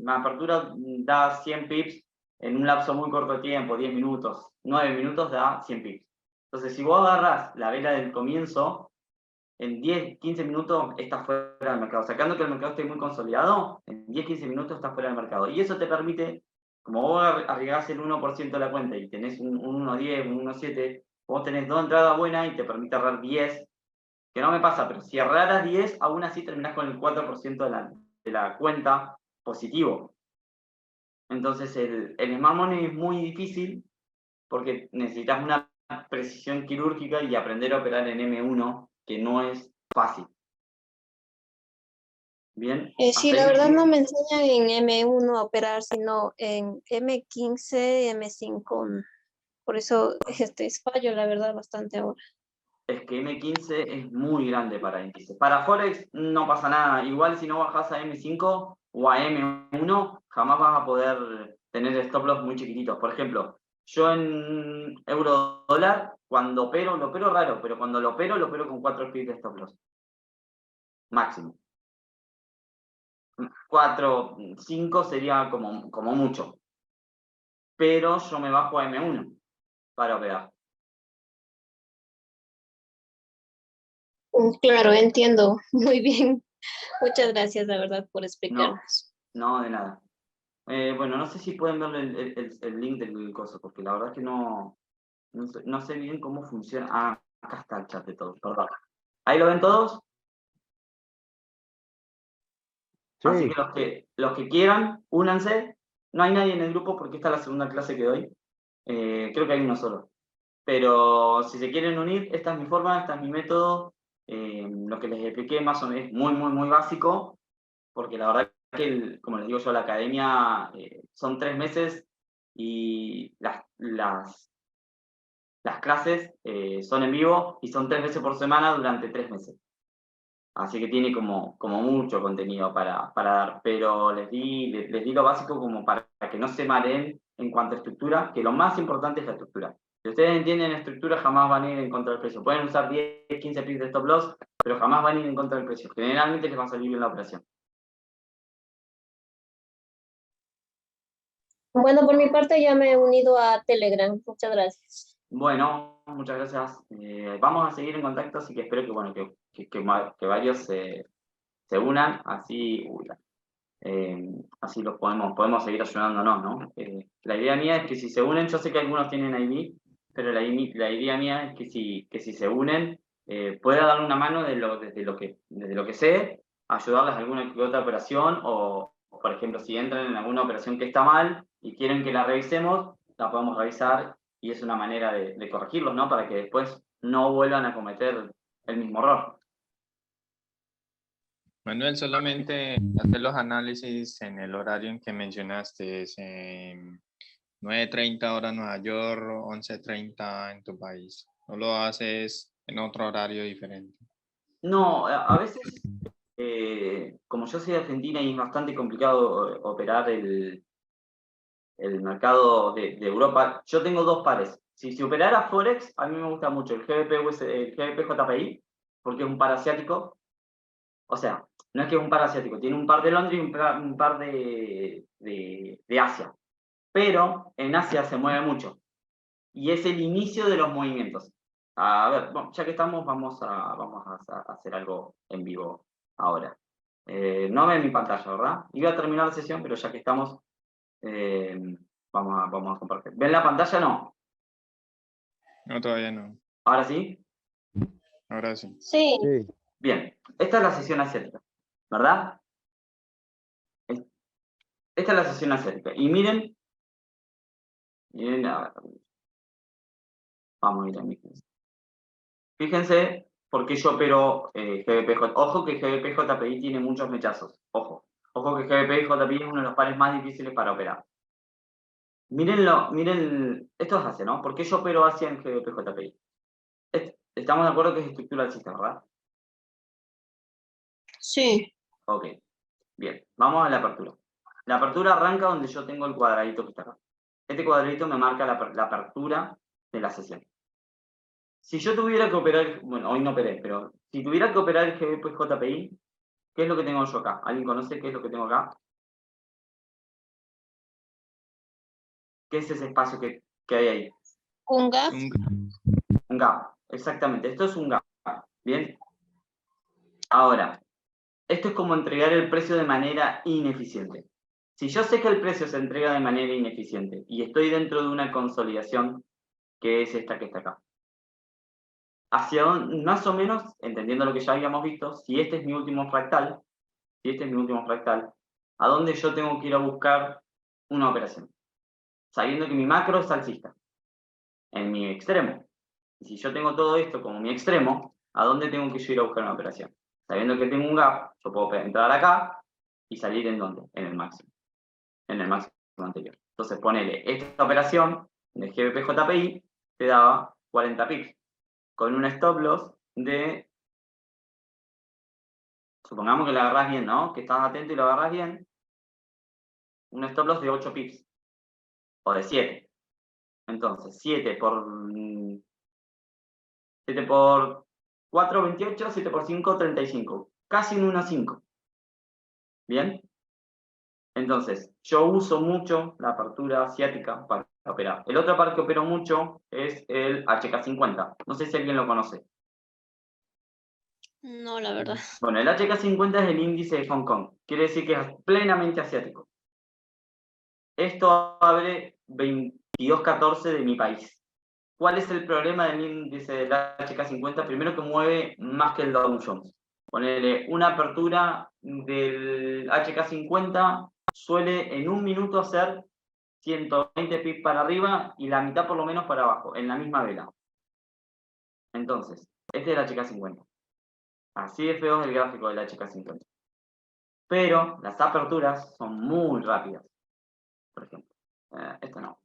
apertura da 100 pips en un lapso muy corto de tiempo, 10 minutos, 9 minutos da 100 pips. Entonces, si vos agarras la vela del comienzo, en 10, 15 minutos estás fuera del mercado. Sacando que el mercado esté muy consolidado, en 10, 15 minutos estás fuera del mercado. Y eso te permite, como vos arriesgás el 1% de la cuenta y tenés un 1.10, un 1.7, vos tenés 2 entradas buenas y te permite ahorrar 10, que no me pasa, pero si ahorraras 10, aún así terminás con el 4% de la cuenta positivo. Entonces el Smart Money es muy difícil porque necesitas una precisión quirúrgica y aprender a operar en M1, que no es fácil. Bien. Sí, hasta la ahí. verdad no me enseñan en M1 a operar, sino en M15, M5. Por eso es fallo, la verdad, bastante ahora. Es que M15 es muy grande para índices. Para Forex no pasa nada. Igual si no bajas a M5 o a M1, jamás vas a poder tener stop loss muy chiquititos. Por ejemplo, yo en euro dólar, cuando opero, lo opero raro, pero cuando lo opero con 4 pips de stop loss. Máximo. 4, 5 sería como mucho. Pero yo me bajo a M1 para operar. Claro, entiendo muy bien. Muchas gracias, la verdad, por explicarnos. No, de nada. Bueno, no sé si pueden ver el link del coso, porque la verdad es que no sé bien cómo funciona. Ah, acá está el chat de todos, perdón. ¿Ahí lo ven todos? Así Sí, que los que quieran, únanse. No hay nadie en el grupo porque esta es la segunda clase que doy. Creo que hay uno solo. Pero si se quieren unir, esta es mi forma, este es mi método. Lo que les expliqué más o menos es muy básico, porque la verdad que, como les digo yo, la academia son 3 meses y las clases son en vivo y son 3 veces por semana durante 3 meses. Así que tiene como mucho contenido para dar, pero les di lo básico como para que no se mareen en cuanto a estructura, que lo más importante es la estructura. Si ustedes entienden estructura, jamás van a ir en contra del precio. Pueden usar 10, 15 pips de stop loss, pero jamás van a ir en contra del precio. Generalmente les va a salir bien la operación. Bueno, por mi parte ya me he unido a Telegram. Muchas gracias. Bueno, muchas gracias. Vamos a seguir en contacto, así que espero que, bueno, que varios se unan, así, así los podemos seguir ayudándonos, ¿no? La idea mía es que si se unen, yo sé que algunos tienen ID, pero la idea mía es que si se unen, pueda dar una mano desde lo que sé, ayudarles a alguna que otra operación, o por ejemplo, si entran en alguna operación que está mal y quieren que la revisemos, la podemos revisar y es una manera de corregirlos, ¿no? Para que después no vuelvan a cometer el mismo error. Manuel, solamente hacer los análisis en el horario en que mencionaste, es 9:30 hora Nueva York, 11:30 en tu país. ¿No lo haces en otro horario diferente? No, a veces, como yo soy de Argentina y es bastante complicado operar el mercado de Europa, yo tengo dos pares. Si operara Forex, a mí me gusta mucho el el GBP JPI, porque es un par asiático. O sea, no es que es un par asiático, tiene un par de Londres y un par de Asia. Pero en Asia se mueve mucho. Y es el inicio de los movimientos. A ver, bueno, ya que estamos, vamos a hacer algo en vivo ahora. No ven mi pantalla, ¿verdad? Iba a terminar la sesión, pero ya que estamos, eh, vamos a compartir. ¿Ven la pantalla? No. No, todavía no. ¿Ahora sí? Ahora sí. Sí. sí. Bien. Esta es la sesión asiática, ¿verdad? Esta es la sesión asiática. Y miren, vamos a ir a mi. Fíjense por qué yo opero GBP. Ojo que GBP JPI tiene muchos mechazos. Ojo. Ojo que GBP JPI es uno de los pares más difíciles para operar. Miren, esto es Asia, ¿no? ¿Por qué yo opero Asia en GBP JPI? Estamos de acuerdo que es estructura alcista, ¿verdad? Sí. Ok. Bien, vamos a la apertura. La apertura arranca donde yo tengo el cuadradito que está acá. Este cuadradito me marca la apertura de la sesión. Si yo tuviera que operar, bueno, hoy no operé, pero si tuviera que operar el GBP JPI, ¿qué es lo que tengo yo acá? ¿Alguien conoce qué es lo que tengo acá? ¿Qué es ese espacio que hay ahí? Un gap. Un gap, exactamente. Esto es un gap. Bien. Ahora, esto es como entregar el precio de manera ineficiente. Si yo sé que el precio se entrega de manera ineficiente y estoy dentro de una consolidación, que es esta que está acá, hacia más o menos, entendiendo lo que ya habíamos visto, si este es mi último fractal, ¿a dónde yo tengo que ir a buscar una operación? Sabiendo que mi macro es alcista, en mi extremo. Y si yo tengo todo esto como mi extremo, ¿a dónde tengo que yo ir a buscar una operación? Sabiendo que tengo un gap, yo puedo entrar acá y salir ¿en dónde? En el máximo anterior. Entonces ponele, esta operación de GBP-JPI te daba 40 pips, con un stop loss de, supongamos que lo agarrás bien, ¿no? Que estás atento y lo agarrás bien, un stop loss de 8 pips, o de 7. Entonces, 7 por 4, 28, 7 por 5, 35. Casi un 1,5. ¿Bien? Entonces, yo uso mucho la apertura asiática para operar. El otro par que opero mucho es el HK50. No sé si alguien lo conoce. No, la verdad. Bueno, el HK50 es el índice de Hong Kong. Quiere decir que es plenamente asiático. Esto abre 22.14 de mi país. ¿Cuál es el problema del índice del HK50? Primero que mueve más que el Dow Jones. Ponerle una apertura del HK50 suele en un minuto hacer 120 pips para arriba y la mitad por lo menos para abajo, en la misma vela. Entonces, este es el HK50. Así de feo es el gráfico del HK50. Pero las aperturas son muy rápidas. Por ejemplo, esta no.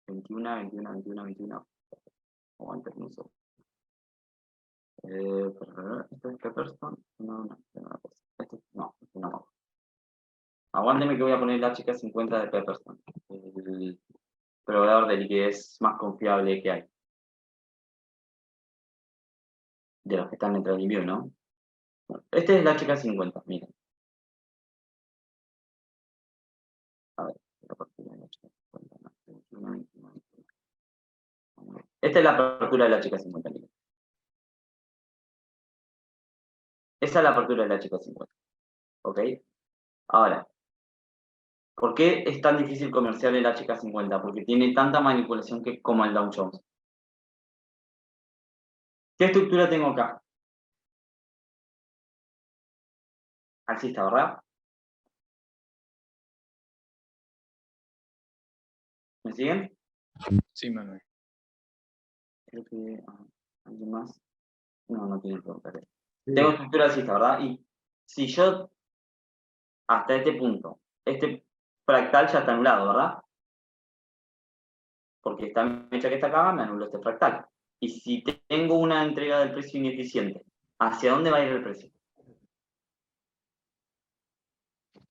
21, 21, 21, 21. Aguanta un segundo. ¿Esto es Pepperstone? No, no, no. Aguánteme que voy a poner el HK50 de Pepperstone. El proveedor de liquidez más confiable que hay. De los que están en TradingView, ¿no? Bueno, este es el HK50, miren. A ver, esta es la apertura del HK50, miren. Esa es la apertura del HK50. ¿Ok? Ahora, ¿por qué es tan difícil comerciar el HK50? Porque tiene tanta manipulación como el Dow Jones. ¿Qué estructura tengo acá? Alcista, ¿verdad? ¿Me siguen? Sí, Manuel. Creo que... ¿alguien más? No tiene que preguntar. Sí, Tengo estructura alcista, ¿verdad? Y si yo, hasta este punto, este fractal ya está anulado, ¿verdad? Porque esta mecha que está acá me anuló este fractal. Y si tengo una entrega del precio ineficiente, ¿hacia dónde va a ir el precio?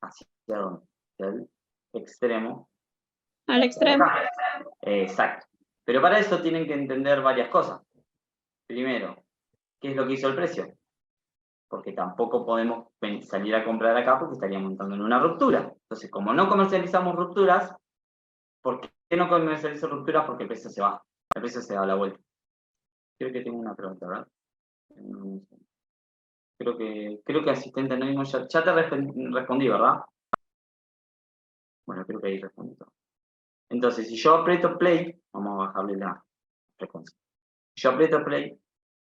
¿Hacia dónde? Hacia el extremo. Al extremo. Exacto. Pero para eso tienen que entender varias cosas. Primero, ¿qué es lo que hizo el precio? Porque tampoco podemos salir a comprar acá porque estaríamos entrando en una ruptura. Entonces, como no comercializamos rupturas, ¿por qué no comercializo rupturas? Porque el precio se va. El precio se da la vuelta. Creo que tengo una pregunta, ¿verdad? Creo que asistente anónimo ya te respondí, ¿verdad? Bueno, creo que ahí respondí todo. Entonces, si yo aprieto play, vamos a bajarle la frecuencia. Si yo aprieto play,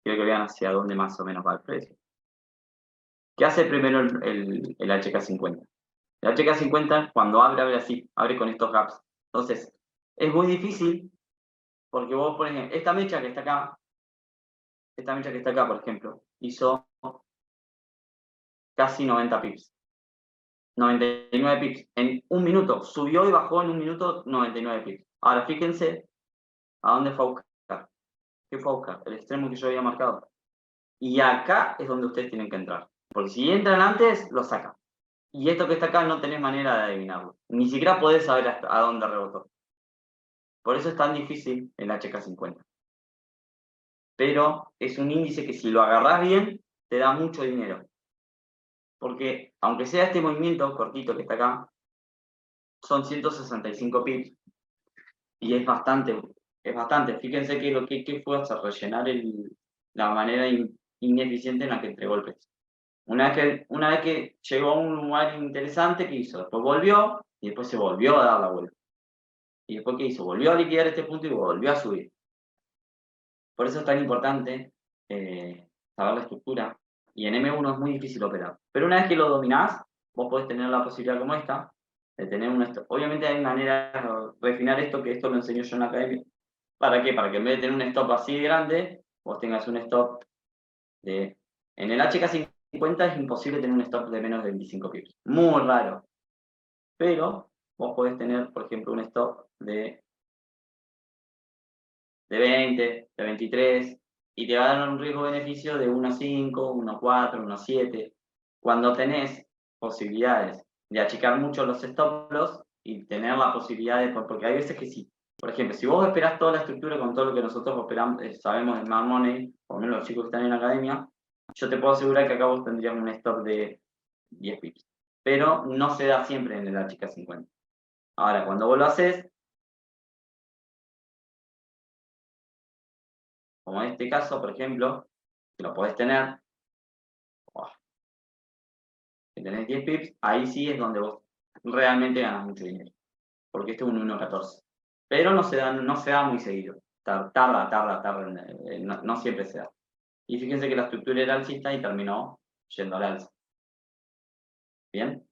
quiero que vean hacia dónde más o menos va el precio. ¿Qué hace primero el HK50? El HK50 cuando abre así, abre con estos gaps. Entonces, es muy difícil porque vos, por ejemplo, esta mecha que está acá, por ejemplo, hizo casi 90 pips. 99 pips. En un minuto. Subió y bajó en un minuto 99 pips. Ahora fíjense a dónde fue a buscar. ¿Qué fue a buscar? El extremo que yo había marcado. Y acá es donde ustedes tienen que entrar. Porque si entran antes, lo sacan. Y esto que está acá no tenés manera de adivinarlo. Ni siquiera podés saber a dónde rebotó. Por eso es tan difícil el HK50. Pero es un índice que si lo agarrás bien, te da mucho dinero. Porque aunque sea este movimiento cortito que está acá, son 165 pips. Y es bastante. Fíjense que lo que fue hasta rellenar la manera ineficiente en la que entregó el precio. Una vez que llegó a un lugar interesante, ¿qué hizo? Después volvió y después se volvió a dar la vuelta. Y después, ¿qué hizo? Volvió a liquidar este punto y volvió a subir. Por eso es tan importante saber la estructura. Y en M1 es muy difícil operar. Pero una vez que lo dominás, vos podés tener la posibilidad como esta, de tener un stop. Obviamente hay maneras de refinar esto, que esto lo enseño yo en la academia. ¿Para qué? Para que en vez de tener un stop así de grande, vos tengas un stop de... En el HK50 es imposible tener un stop de menos de 25 pips. Muy raro. Pero vos podés tener, por ejemplo, un stop de 20, de 23, y te va a dar un riesgo-beneficio de 1,5, 1,4, 1,7. Cuando tenés posibilidades de achicar mucho los stop loss y tener la posibilidad de... Porque hay veces que sí. Por ejemplo, si vos esperás toda la estructura con todo lo que nosotros operamos, sabemos de Smart Money, por lo menos los chicos que están en la academia, yo te puedo asegurar que acá vos tendrías un stop de 10 pips. Pero no se da siempre en el HK50. Ahora, cuando vos lo haces, como en este caso, por ejemplo, que lo podés tener, que tenés 10 pips, ahí sí es donde vos realmente ganas mucho dinero. Porque este es un 1.14. Pero no se da muy seguido. Tarda, no siempre se da. Y fíjense que la estructura era alcista y terminó yendo al alza. ¿Bien?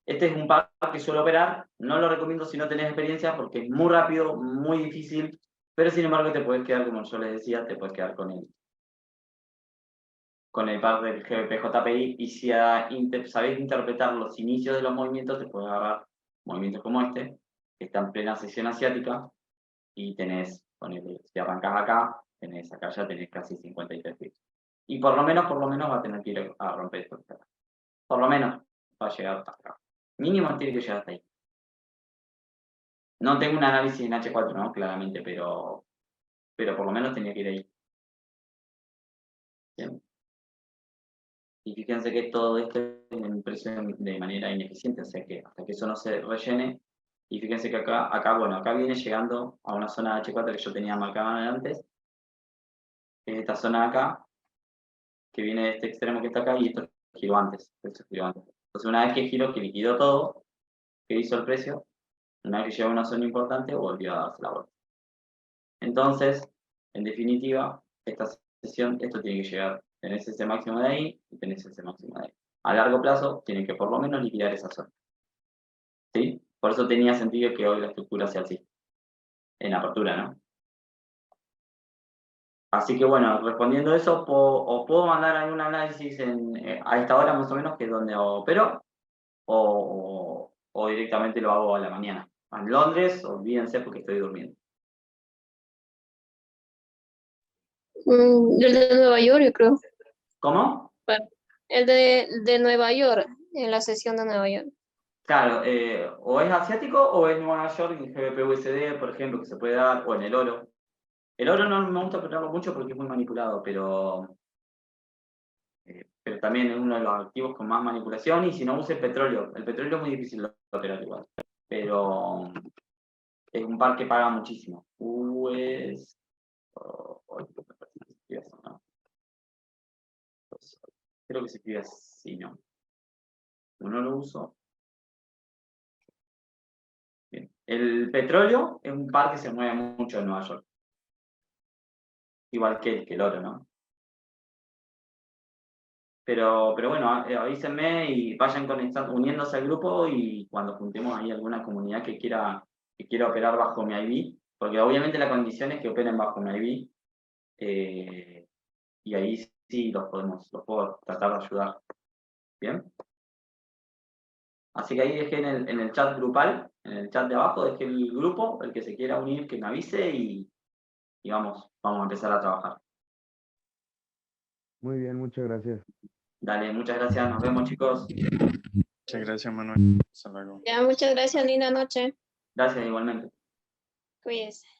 Este es un par que suelo operar, no lo recomiendo si no tenés experiencia porque es muy rápido, muy difícil, pero sin embargo te puedes quedar, como yo les decía, te puedes quedar con el par del GBP-JPY y si sabés interpretar los inicios de los movimientos, te puedes agarrar movimientos como este, que está en plena sesión asiática y tenés, si arrancás acá, acá ya tenés casi 53 pips. Y por lo menos va a tener que ir a romper esto. Por lo menos va a llegar hasta acá. Mínimo tiene que llegar hasta ahí. No tengo un análisis en H4, ¿no? Claramente, pero por lo menos tenía que ir ahí. Bien. Y fíjense que todo esto es en precio de manera ineficiente, o sea que hasta que eso no se rellene. Y fíjense que acá viene llegando a una zona H4 que yo tenía marcada antes. Que es esta zona de acá, que viene de este extremo que está acá, y esto giró antes. Entonces una vez que giró, que liquidó todo, que hizo el precio, una vez que llegó a una zona importante, volvió a darse la vuelta. Entonces, en definitiva, esta sesión, esto tiene que llegar, tenés ese máximo de ahí y tenés ese máximo de ahí. A largo plazo, tienen que por lo menos liquidar esa zona. ¿Sí? Por eso tenía sentido que hoy la estructura sea así, en apertura, ¿no? Así que bueno, respondiendo eso, o puedo mandar algún análisis a esta hora más o menos, que es donde opero, o directamente lo hago a la mañana. En Londres, olvídense porque estoy durmiendo. El de Nueva York, yo creo. ¿Cómo? El de Nueva York, en la sesión de Nueva York. Claro, o es asiático o es Nueva York, en GBP-USD, por ejemplo, que se puede dar, o en el oro. El oro no me gusta operarlo mucho porque es muy manipulado, pero también es uno de los activos con más manipulación, y si no usa el petróleo es muy difícil de operar igual, pero es un par que paga muchísimo. Creo que se escribe así, ¿no? No lo uso. Bien. El petróleo es un par que se mueve mucho en Nueva York. Igual que el oro, ¿no? Pero bueno, avísenme y vayan uniéndose al grupo, y cuando juntemos ahí alguna comunidad que quiera operar bajo mi IB, porque obviamente la condición es que operen bajo mi IB, y ahí sí los puedo tratar de ayudar. ¿Bien? Así que ahí dejé en el chat grupal, en el chat de abajo, dejé el grupo, el que se quiera unir que me avise y vamos a empezar a trabajar. Muy bien, muchas gracias. Dale, muchas gracias, nos vemos chicos. Muchas gracias, Manuel. Hasta luego. Ya, muchas gracias, linda noche. Gracias igualmente. Cuídese.